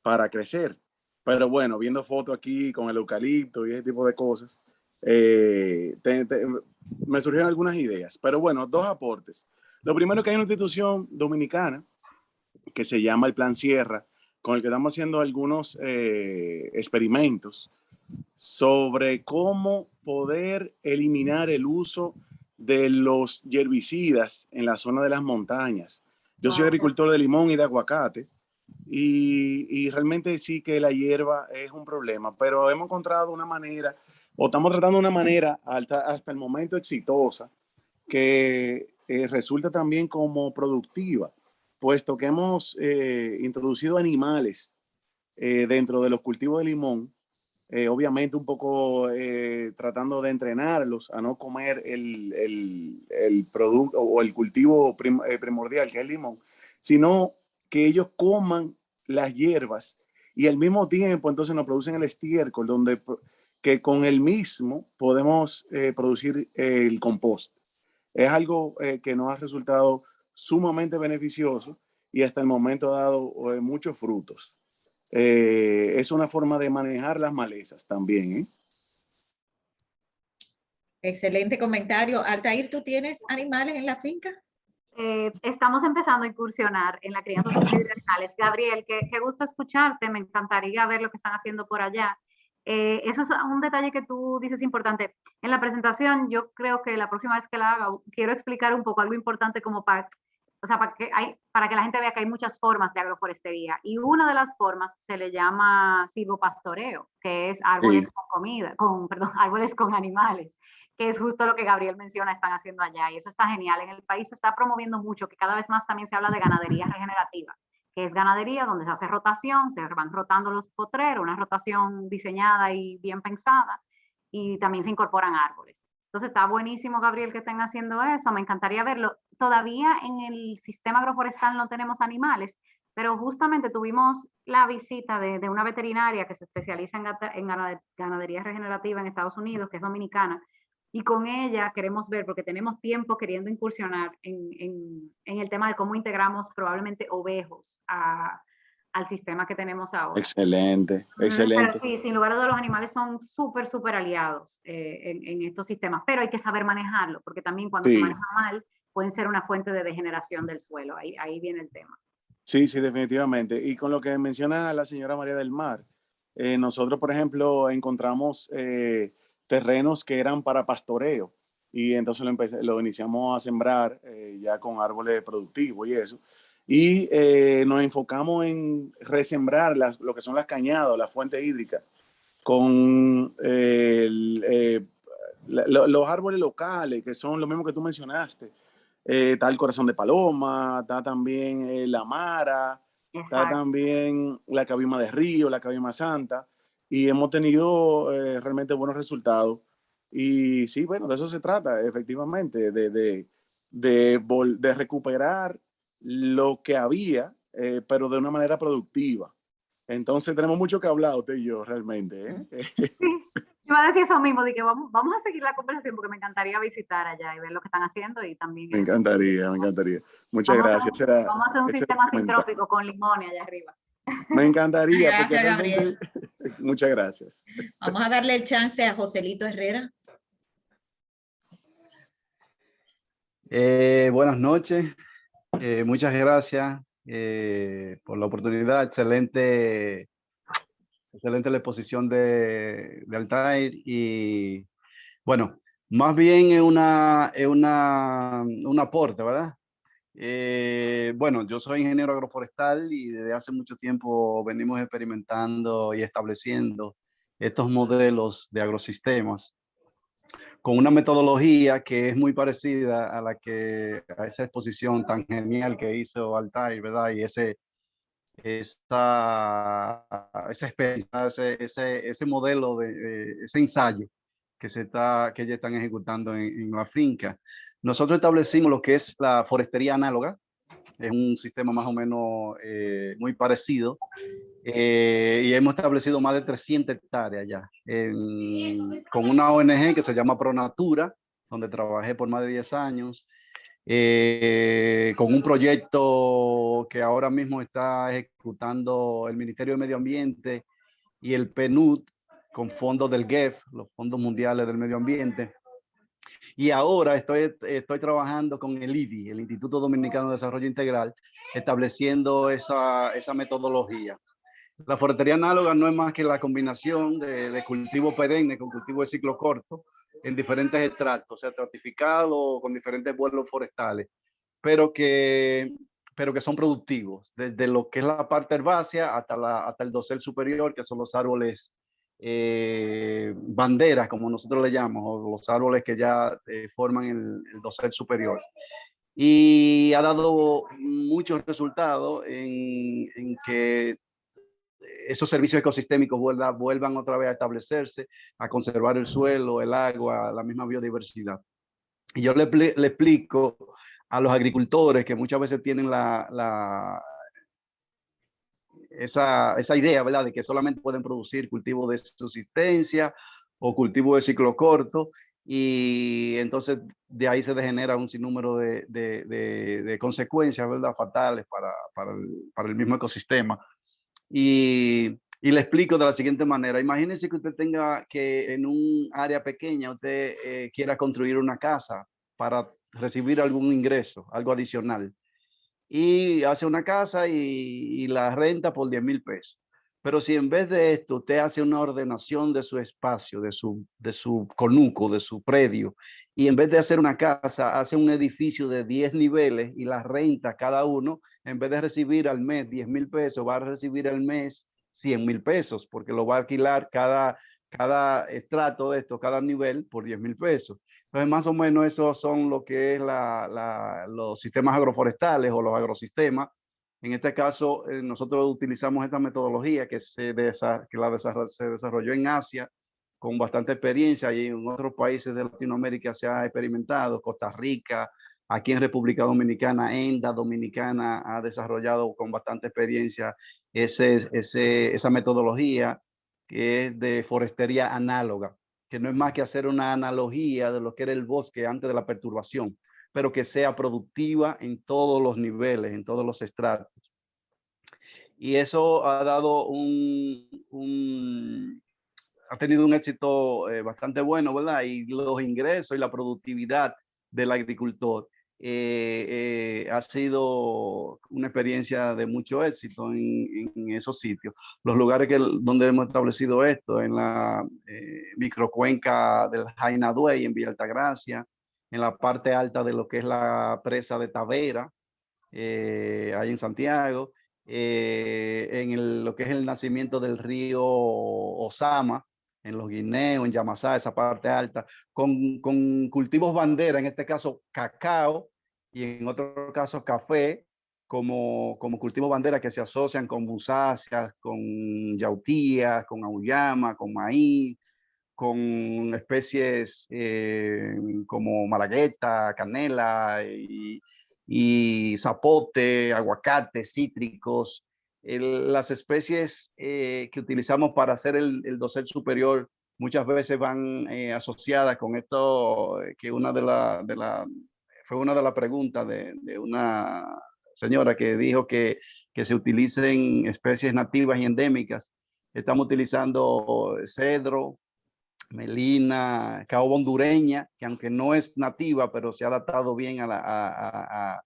para crecer. Pero bueno, viendo fotos aquí con el eucalipto y ese tipo de cosas, me surgieron algunas ideas. Pero bueno, dos aportes. Lo primero, que hay una institución dominicana que se llama el Plan Sierra, con el que estamos haciendo algunos experimentos sobre cómo poder eliminar el uso de los herbicidas en la zona de las montañas. Yo soy agricultor de limón y de aguacate, y realmente sí que la hierba es un problema, pero hemos encontrado una manera, o estamos tratando una manera hasta el momento exitosa, que resulta también como productiva, puesto que hemos introducido animales dentro de los cultivos de limón, obviamente un poco tratando de entrenarlos a no comer el producto o el cultivo primordial, que es el limón, sino que ellos coman las hierbas y al mismo tiempo entonces nos producen el estiércol, que con el mismo podemos producir el compost. Es algo que nos ha resultado sumamente beneficioso y hasta el momento ha dado muchos frutos. Es una forma de manejar las malezas también. Excelente comentario. Altair, ¿tú tienes animales en la finca? Estamos empezando a incursionar en la crianza sostenible de animales. Gabriel, qué gusto escucharte, me encantaría ver lo que están haciendo por allá. Eso es un detalle que tú dices importante. En la presentación, yo creo que la próxima vez que la haga, quiero explicar un poco algo importante como para que la gente vea que hay muchas formas de agroforestería. Y una de las formas se le llama silvopastoreo, que es árboles con comida, árboles con animales, que es justo lo que Gabriel menciona, están haciendo allá. Y eso está genial. En el país se está promoviendo mucho, que cada vez más también se habla de ganadería regenerativa, que es ganadería, donde se hace rotación, se van rotando los potreros, una rotación diseñada y bien pensada, y también se incorporan árboles. Entonces está buenísimo, Gabriel, que estén haciendo eso, me encantaría verlo. Todavía en el sistema agroforestal no tenemos animales, pero justamente tuvimos la visita de una veterinaria que se especializa en ganadería regenerativa en Estados Unidos, que es dominicana, y con ella queremos ver, porque tenemos tiempo queriendo incursionar en el tema de cómo integramos probablemente ovejos al sistema que tenemos ahora. Excelente, Pero excelente. sí, sin lugar a dudas, los animales son súper aliados en estos sistemas, pero hay que saber manejarlo, porque también cuando se Sí. maneja mal, pueden ser una fuente de degeneración del suelo. Ahí viene el tema. Sí, sí, definitivamente. Y con lo que menciona la señora María del Mar, nosotros, por ejemplo, encontramos terrenos que eran para pastoreo y entonces lo iniciamos a sembrar ya con árboles productivos y eso. Y nos enfocamos en resembrar lo que son las cañadas, las fuentes hídricas, con los árboles locales, que son lo mismo que tú mencionaste. Está el corazón de paloma, está también la mara, está Exacto. también la cabima de río, la cabima santa, y hemos tenido realmente buenos resultados. Y sí, bueno, de eso se trata, efectivamente, de recuperar lo que había, pero de una manera productiva. Entonces tenemos mucho que hablar usted y yo realmente. Sí, iba a decir eso mismo, de que vamos a seguir la conversación porque me encantaría visitar allá y ver lo que están haciendo y también Me encantaría, me encantaría. Muchas vamos a gracias. vamos a hacer un Ese era sistema el comentario. sintrópico con limones allá arriba. Me encantaría, porque Gracias, realmente... Gabriel. Muchas gracias. Vamos a darle el chance a Joselito Herrera. Buenas noches, muchas gracias por la oportunidad. Excelente la exposición de Altair. Y bueno, más bien es un aporte, ¿verdad? Bueno, yo soy ingeniero agroforestal y desde hace mucho tiempo venimos experimentando y estableciendo estos modelos de agrosistemas con una metodología que es muy parecida a esa exposición tan genial que hizo Altair, ¿verdad? Y esa experiencia, ese modelo ese ensayo que ellos están ejecutando en la finca. Nosotros establecimos lo que es la forestería análoga. Es un sistema más o menos muy parecido. Y hemos establecido más de 300 hectáreas ya con una ONG que se llama Pronatura, donde trabajé por más de 10 años, con un proyecto que ahora mismo está ejecutando el Ministerio de Medio Ambiente y el PNUD con fondos del GEF, los Fondos Mundiales del Medio Ambiente. Y ahora estoy trabajando con el IDI, el Instituto Dominicano de Desarrollo Integral, estableciendo esa metodología. La forestería análoga no es más que la combinación de cultivo perenne con cultivo de ciclo corto en diferentes estratos, o sea, estratificado con diferentes vuelos forestales, pero que son productivos, desde lo que es la parte herbácea hasta el dosel superior, que son los árboles banderas, como nosotros le llamamos, o los árboles que ya forman el dosel superior. Y ha dado muchos resultados en que esos servicios ecosistémicos vuelvan otra vez a establecerse, a conservar el suelo, el agua, la misma biodiversidad. Y yo le explico a los agricultores que muchas veces tienen esa idea, ¿verdad?, de que solamente pueden producir cultivos de subsistencia o cultivos de ciclo corto, y entonces de ahí se degenera un sinnúmero de consecuencias, ¿verdad?, fatales para el mismo ecosistema. Y le explico de la siguiente manera. Imagínense que usted tenga que en un área pequeña usted quiera construir una casa para recibir algún ingreso, algo adicional. Y hace una casa y la renta por 10,000 pesos. Pero si en vez de esto usted hace una ordenación de su espacio, de su conuco, de su predio, y en vez de hacer una casa, hace un edificio de 10 niveles y la renta cada uno, en vez de recibir al mes 10,000 pesos, va a recibir al mes 100,000 pesos, porque lo va a alquilar cada estrato de esto, cada nivel, por 10,000 pesos. Entonces, más o menos esos son lo que es los sistemas agroforestales o los agrosistemas, En este caso, nosotros utilizamos esta metodología que se desarrolló en Asia con bastante experiencia y en otros países de Latinoamérica se ha experimentado, Costa Rica, aquí en República Dominicana, ENDA Dominicana ha desarrollado con bastante experiencia esa metodología que es de forestería análoga, que no es más que hacer una analogía de lo que era el bosque antes de la perturbación, pero que sea productiva en todos los niveles, en todos los estratos. Y eso ha dado ha tenido un éxito bastante bueno, ¿verdad? Y los ingresos y la productividad del agricultor ha sido una experiencia de mucho éxito en esos sitios. Los lugares donde hemos establecido esto, en la microcuenca del Jaina Duey, en Villa Altagracia, en la parte alta de lo que es la presa de Tavera, ahí en Santiago, en lo que es el nacimiento del río Osama, en los Guineos, en Yamasá, esa parte alta, con cultivos bandera, en este caso cacao y en otro caso café, como cultivos bandera que se asocian con musáceas, con yautías, con auyama, con maíz, con especies como malagueta, canela y zapote, aguacate, cítricos. Las especies que utilizamos para hacer el dosel superior muchas veces van asociadas con esto, que fue una de las preguntas de una señora que dijo que se utilicen especies nativas y endémicas. Estamos utilizando cedro, melina, caoba hondureña, que aunque no es nativa, pero se ha adaptado bien a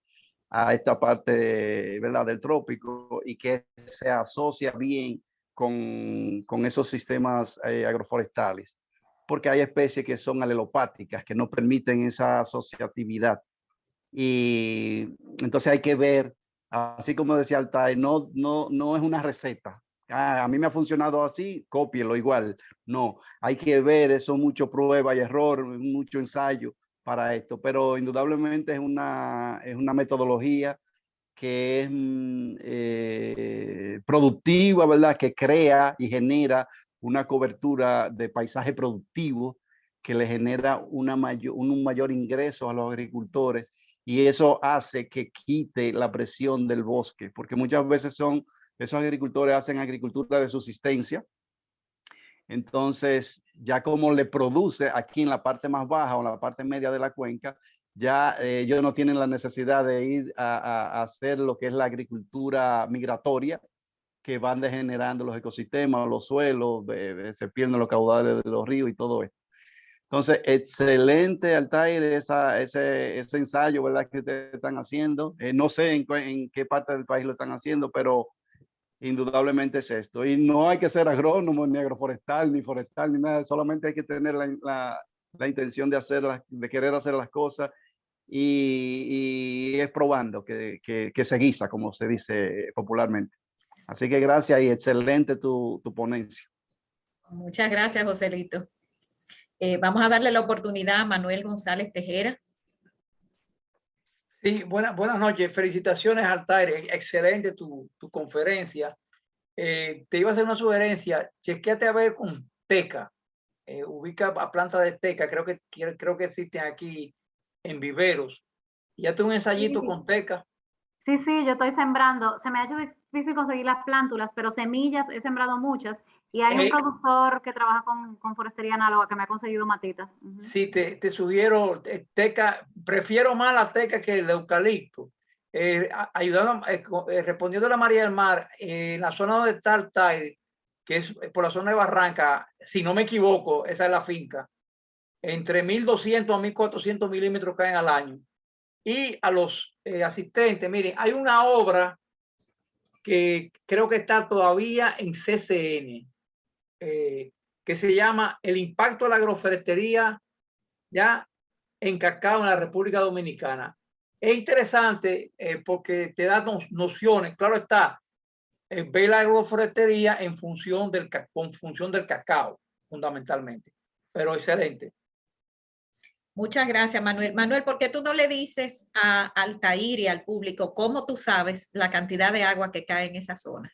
esta parte, ¿verdad?, del trópico y que se asocia bien con esos sistemas agroforestales, porque hay especies que son alelopáticas, que no permiten esa asociatividad. Y entonces hay que ver, así como decía Altair, no es una receta. A mí me ha funcionado así, cópielo igual. No, hay que ver eso, mucho prueba y error, mucho ensayo para esto, pero indudablemente es una metodología que es productiva, ¿verdad? Que crea y genera una cobertura de paisaje productivo que le genera un mayor ingreso a los agricultores, y eso hace que quite la presión del bosque, porque muchas veces esos agricultores hacen agricultura de subsistencia. Entonces, ya como le produce aquí en la parte más baja o en la parte media de la cuenca, ya ellos no tienen la necesidad de ir a hacer lo que es la agricultura migratoria, que van degenerando los ecosistemas, los suelos, se pierden los caudales de los ríos y todo esto. Entonces, excelente, Altair, ese ensayo, ¿verdad?, que ustedes están haciendo. No sé en qué parte del país lo están haciendo, pero indudablemente es esto. Y no hay que ser agrónomo, ni agroforestal, ni forestal, ni nada. Solamente hay que tener la intención de querer hacer las cosas, y es probando que se guisa, como se dice popularmente. Así que gracias y excelente tu ponencia. Muchas gracias, Joselito. Vamos a darle la oportunidad a Manuel González Tejera. Sí, buenas noches. Felicitaciones, Altair. Excelente tu conferencia. Te iba a hacer una sugerencia. Chequéate a ver con teca. Ubica a planta de teca. Creo que existen aquí en viveros. Y hazte un ensayito con teca. Sí, yo estoy sembrando. Se me ha hecho difícil conseguir las plántulas, pero semillas he sembrado muchas. Y hay un productor que trabaja con forestería análoga que me ha conseguido matitas. Sí, te sugiero teca. Prefiero más la teca que el eucalipto. Respondiendo a la María del Mar, en la zona donde está Altair, que es por la zona de Barranca, si no me equivoco, esa es la finca, entre 1.200 a 1.400 milímetros caen al año. Y a los asistentes, miren, hay una obra que creo que está todavía en CCN, que se llama El impacto de la agroforestería ya en cacao en la República Dominicana. Es interesante porque te da nociones, claro está, ve la agroforestería con función del cacao, fundamentalmente, pero excelente. Muchas gracias, Manuel. Manuel, ¿por qué tú no le dices a Altair y al público cómo tú sabes la cantidad de agua que cae en esa zona?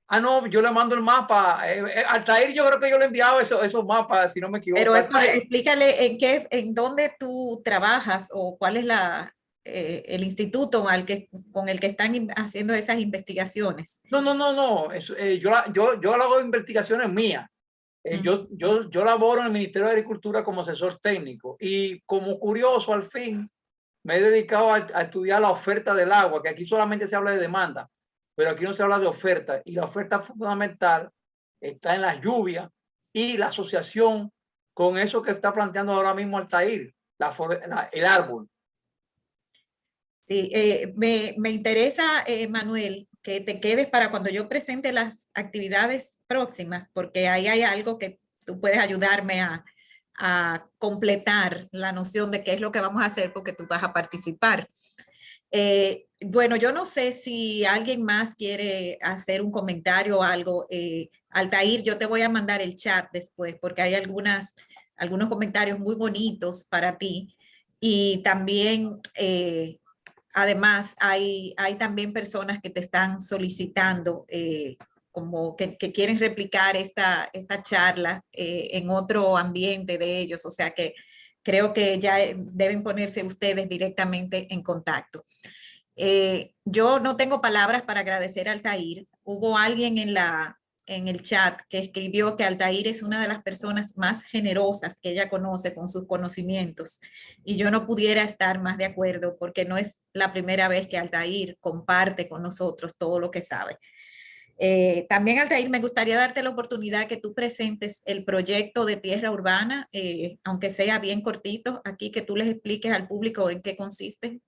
Ah, no, yo le mando el mapa. Altair, yo creo que yo le he enviado esos mapas, si no me equivoco. Pero explícale en dónde tú trabajas o cuál es el instituto con el que están haciendo esas investigaciones. No. Yo hago investigaciones mías. Yo laboro en el Ministerio de Agricultura como asesor técnico y como curioso al fin me he dedicado a estudiar la oferta del agua, que aquí solamente se habla de demanda, pero aquí no se habla de oferta, y la oferta fundamental está en las lluvias y la asociación con eso que está planteando ahora mismo Altair, el árbol. Sí, me interesa, Manuel, que te quedes para cuando yo presente las actividades próximas, porque ahí hay algo que tú puedes ayudarme a completar la noción de qué es lo que vamos a hacer, porque tú vas a participar. Bueno, yo no sé si alguien más quiere hacer un comentario o algo. Altair, yo te voy a mandar el chat después, porque hay algunos comentarios muy bonitos para ti. Y también... además, hay también personas que te están solicitando como que quieren replicar esta charla en otro ambiente de ellos, o sea que creo que ya deben ponerse ustedes directamente en contacto. Yo no tengo palabras para agradecer a Altair. Hubo alguien en el chat que escribió que Altair es una de las personas más generosas que ella conoce con sus conocimientos y yo no pudiera estar más de acuerdo porque no es la primera vez que Altair comparte con nosotros todo lo que sabe. También, Altair, me gustaría darte la oportunidad que tú presentes el proyecto de tierra urbana, aunque sea bien cortito, aquí que tú les expliques al público en qué consiste.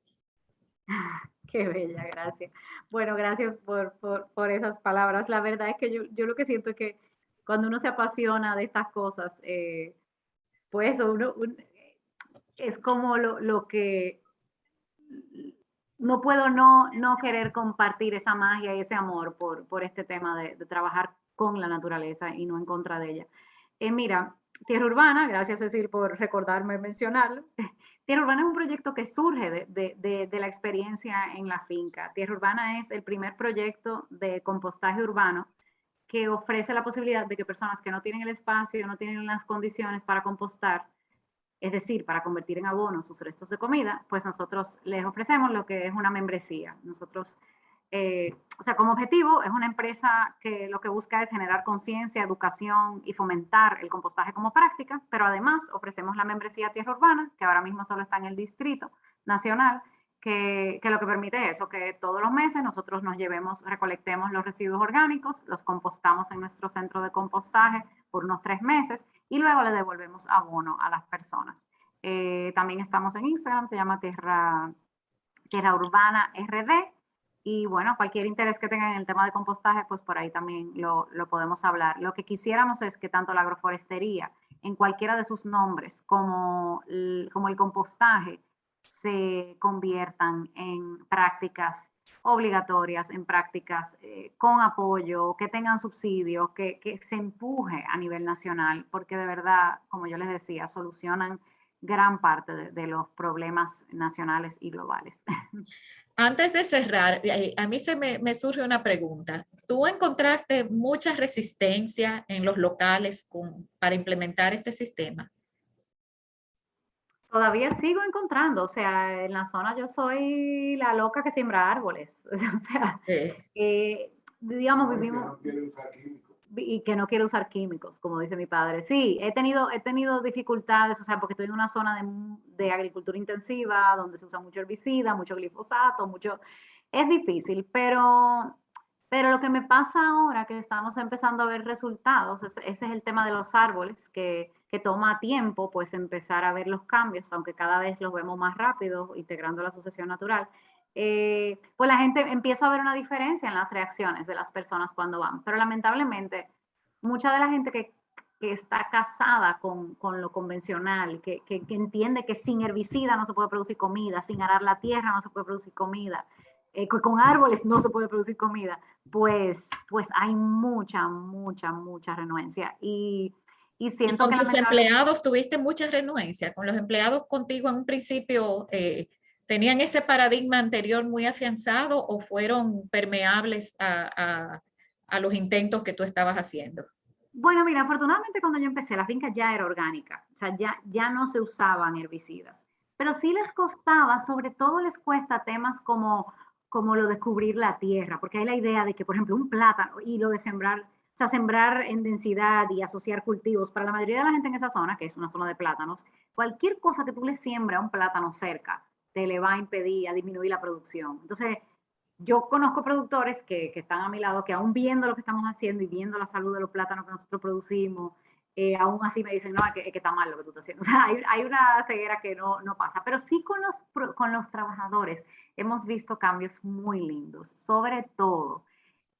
Qué bella, gracias. Bueno, gracias por esas palabras. La verdad es que yo lo que siento es que cuando uno se apasiona de estas cosas, pues es como lo que no puedo no querer compartir esa magia y ese amor por este tema de trabajar con la naturaleza y no en contra de ella. Mira, Tierra Urbana, gracias Cecil por recordarme mencionarlo. Tierra Urbana es un proyecto que surge de la experiencia en la finca. Tierra Urbana es el primer proyecto de compostaje urbano que ofrece la posibilidad de que personas que no tienen el espacio, no tienen las condiciones para compostar, es decir, para convertir en abono sus restos de comida, pues nosotros les ofrecemos lo que es una membresía. Nosotros, o sea, como objetivo es una empresa que lo que busca es generar conciencia, educación y fomentar el compostaje como práctica, pero además ofrecemos la membresía Tierra Urbana, que ahora mismo solo está en el Distrito Nacional, que lo que permite es eso, que todos los meses nosotros nos recolectemos los residuos orgánicos, los compostamos en nuestro centro de compostaje por unos 3 meses y luego le devolvemos abono a las personas. También estamos en Instagram, se llama Tierra Urbana RD. Y bueno, cualquier interés que tengan en el tema de compostaje, pues por ahí también lo podemos hablar. Lo que quisiéramos es que tanto la agroforestería, en cualquiera de sus nombres, como el compostaje, se conviertan en prácticas obligatorias, en prácticas con apoyo, que tengan subsidios, que se empuje a nivel nacional, porque de verdad, como yo les decía, solucionan gran parte de los problemas nacionales y globales. Antes de cerrar, a mí me surge una pregunta. ¿Tú encontraste mucha resistencia en los locales para implementar este sistema? Todavía sigo encontrando, o sea, en la zona yo soy la loca que siembra árboles, o sea, digamos, vivimos y que no quiero usar químicos, como dice mi padre. Sí, he tenido dificultades, o sea, porque estoy en una zona de agricultura intensiva, donde se usa mucho herbicida, mucho glifosato, es difícil, pero lo que me pasa ahora que estamos empezando a ver resultados, ese es el tema de los árboles, que toma tiempo pues empezar a ver los cambios, aunque cada vez los vemos más rápido, integrando la sucesión natural. Pues la gente empieza a ver una diferencia en las reacciones de las personas cuando van, pero lamentablemente mucha de la gente que está casada con lo convencional, que entiende que sin herbicida no se puede producir comida, sin arar la tierra no se puede producir comida, con árboles no se puede producir comida, pues hay mucha renuencia. Y Y ¿Y siento con que tus lamentablemente- empleados tuviste mucha renuencia? ¿Con los empleados contigo en un principio tenían ese paradigma anterior muy afianzado o fueron permeables a los intentos que tú estabas haciendo? Bueno, mira, afortunadamente cuando yo empecé, la finca ya era orgánica, o sea, ya no se usaban herbicidas, pero sí les costaba, sobre todo les cuesta temas como lo de cubrir la tierra, porque hay la idea de que, por ejemplo, un plátano y lo de sembrar, o sea, sembrar en densidad y asociar cultivos, para la mayoría de la gente en esa zona, que es una zona de plátanos, cualquier cosa que tú le siembres a un plátano cerca, te le va a impedir, a disminuir la producción. Entonces, yo conozco productores que están a mi lado, que aún viendo lo que estamos haciendo y viendo la salud de los plátanos que nosotros producimos, aún así me dicen, no, es que está mal lo que tú estás haciendo. O sea, hay una ceguera que no pasa. Pero sí con los trabajadores hemos visto cambios muy lindos, sobre todo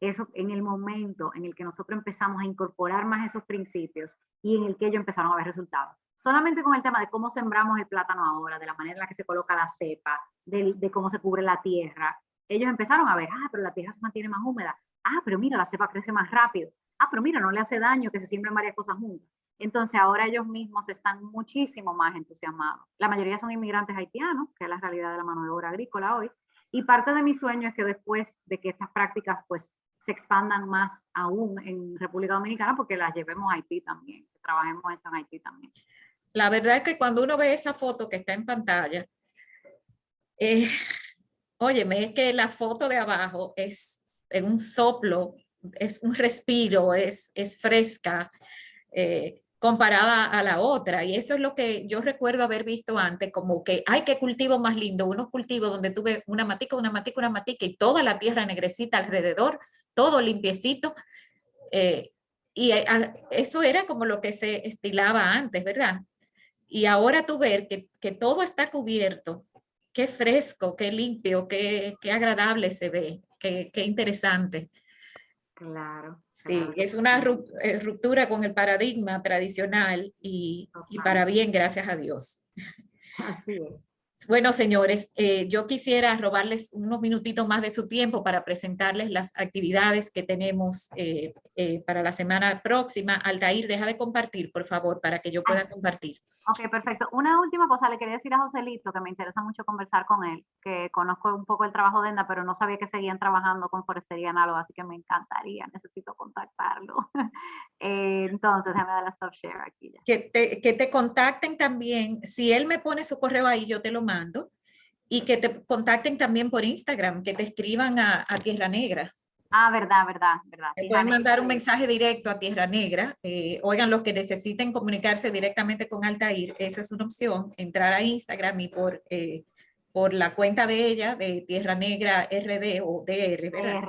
eso en el momento en el que nosotros empezamos a incorporar más esos principios y en el que ellos empezaron a ver resultados. Solamente con el tema de cómo sembramos el plátano ahora, de la manera en la que se coloca la cepa, de cómo se cubre la tierra, ellos empezaron a ver, pero la tierra se mantiene más húmeda, pero mira, la cepa crece más rápido, pero mira, no le hace daño que se siembren varias cosas juntas. Entonces ahora ellos mismos están muchísimo más entusiasmados. La mayoría son inmigrantes haitianos, que es la realidad de la mano de obra agrícola hoy, y parte de mi sueño es que después de que estas prácticas pues se expandan más aún en República Dominicana, porque las llevemos a Haití también, que trabajemos esto en Haití también. La verdad es que cuando uno ve esa foto que está en pantalla, óyeme, es que la foto de abajo es en un soplo, es un respiro, es fresca comparada a la otra. Y eso es lo que yo recuerdo haber visto antes, como que, ay, qué cultivo más lindo, unos cultivos donde tuve una matica y toda la tierra negrecita alrededor, todo limpiecito. Eso era como lo que se estilaba antes, ¿verdad? Y ahora tú ver que todo está cubierto, qué fresco, qué limpio, qué agradable se ve, qué interesante. Claro. Sí, claro. es una ruptura con el paradigma tradicional y para bien, gracias a Dios. Así es. Bueno, señores, yo quisiera robarles unos minutitos más de su tiempo para presentarles las actividades que tenemos para la semana próxima. Altair, deja de compartir, por favor, para que yo pueda compartir. Ok, perfecto. Una última cosa, le quería decir a Joselito que me interesa mucho conversar con él, que conozco un poco el trabajo de ENDA, pero no sabía que seguían trabajando con forestería análoga, así que me encantaría, necesito contactarlo. Entonces, déjame dar la stop share aquí ya. Que te contacten también, si él me pone su correo ahí, yo te lo mando, y que te contacten también por Instagram, que te escriban a Tierra Negra. Verdad. Me pueden mandar un mensaje directo a Tierra Negra. Oigan, los que necesiten comunicarse directamente con Altair, esa es una opción, entrar a Instagram y por la cuenta de ella, de Tierra Negra RD o DR, ¿verdad?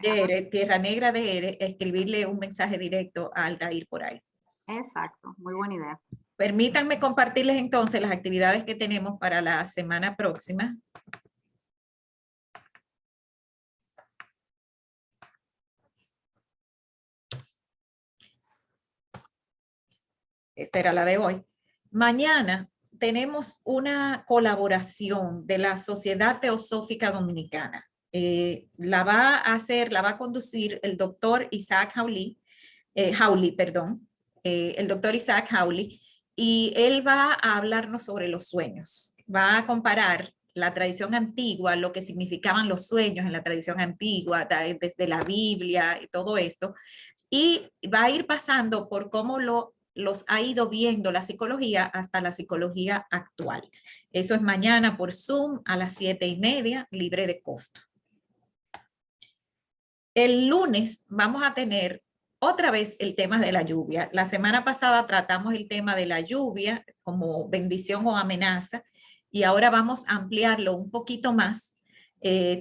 DR, Tierra Negra DR, escribirle un mensaje directo a Altair por ahí. Exacto, muy buena idea. Permítanme compartirles entonces las actividades que tenemos para la semana próxima. Esta era la de hoy. Mañana tenemos una colaboración de la Sociedad Teosófica Dominicana. La va a conducir el doctor Isaac Hawley, el doctor Isaac Hawley, y él va a hablarnos sobre los sueños. Va a comparar la tradición antigua, lo que significaban los sueños en la tradición antigua, desde la Biblia y todo esto, y va a ir pasando por cómo los ha ido viendo la psicología hasta la psicología actual. Eso es mañana por Zoom a las 7:30, libre de costo. El lunes vamos a tener otra vez el tema de la lluvia. La semana pasada tratamos el tema de la lluvia como bendición o amenaza y ahora vamos a ampliarlo un poquito más,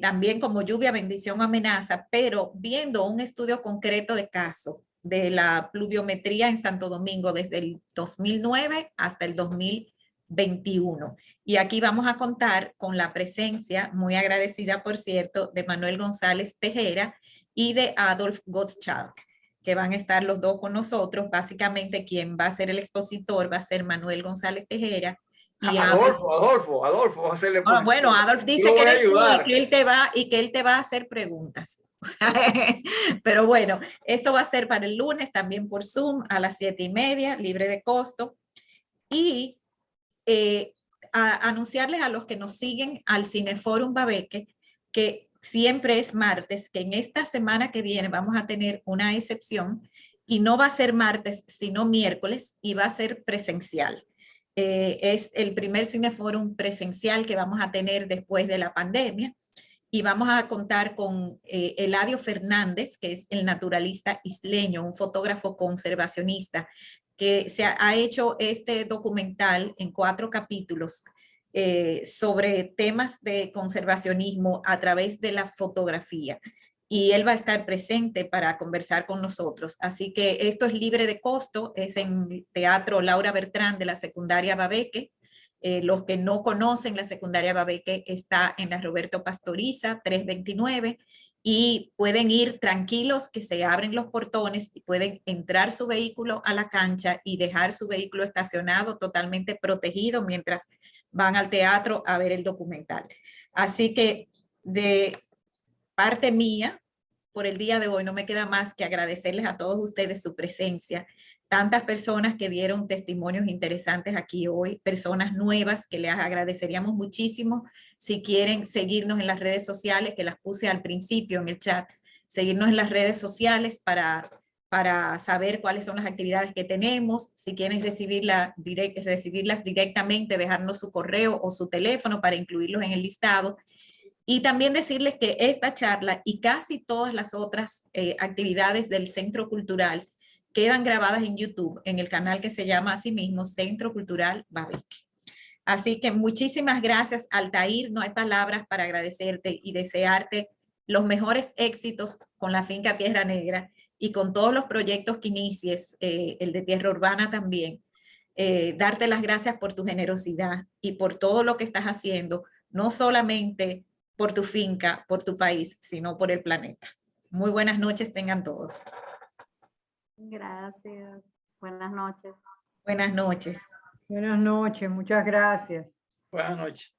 también como lluvia, bendición o amenaza, pero viendo un estudio concreto de caso de la pluviometría en Santo Domingo desde el 2009 hasta el 2021. Y aquí vamos a contar con la presencia, muy agradecida por cierto, de Manuel González Tejera y de Adolf Gottschalk, que van a estar los dos con nosotros. Básicamente quien va a ser el expositor va a ser Manuel González Tejera. Y Adolfo. Bueno, Adolf dice que él te va a hacer preguntas. O sea, pero bueno, esto va a ser para el lunes, también por Zoom a las 7:30, libre de costo. Y anunciarles a los que nos siguen al Cineforum Babeque que siempre es martes, que en esta semana que viene vamos a tener una excepción y no va a ser martes, sino miércoles y va a ser presencial. Es el primer Cineforum presencial que vamos a tener después de la pandemia y vamos a contar con Eladio Fernández, que es el naturalista isleño, un fotógrafo conservacionista, que se ha hecho este documental en 4 capítulos sobre temas de conservacionismo a través de la fotografía. Y él va a estar presente para conversar con nosotros. Así que esto es libre de costo, es en Teatro Laura Bertrán de la secundaria Babeque. Los que no conocen la secundaria Babeque está en la Roberto Pastoriza 329 y pueden ir tranquilos que se abren los portones y pueden entrar su vehículo a la cancha y dejar su vehículo estacionado totalmente protegido mientras van al teatro a ver el documental. Así que de parte mía, por el día de hoy no me queda más que agradecerles a todos ustedes su presencia, tantas personas que dieron testimonios interesantes aquí hoy, personas nuevas que les agradeceríamos muchísimo si quieren seguirnos en las redes sociales, que las puse al principio en el chat, seguirnos en las redes sociales para saber cuáles son las actividades que tenemos, si quieren recibirlas directamente, dejarnos su correo o su teléfono para incluirlos en el listado. Y también decirles que esta charla y casi todas las otras actividades del Centro Cultural quedan grabadas en YouTube, en el canal que se llama así mismo Centro Cultural Babeque. Así que muchísimas gracias, Altair. No hay palabras para agradecerte y desearte los mejores éxitos con la finca Tierra Negra y con todos los proyectos que inicies, el de Tierra Urbana también. Darte las gracias por tu generosidad y por todo lo que estás haciendo, no solamente por tu finca, por tu país, sino por el planeta. Muy buenas noches tengan todos. Gracias. Buenas noches. Buenas noches. Buenas noches, muchas gracias. Buenas noches.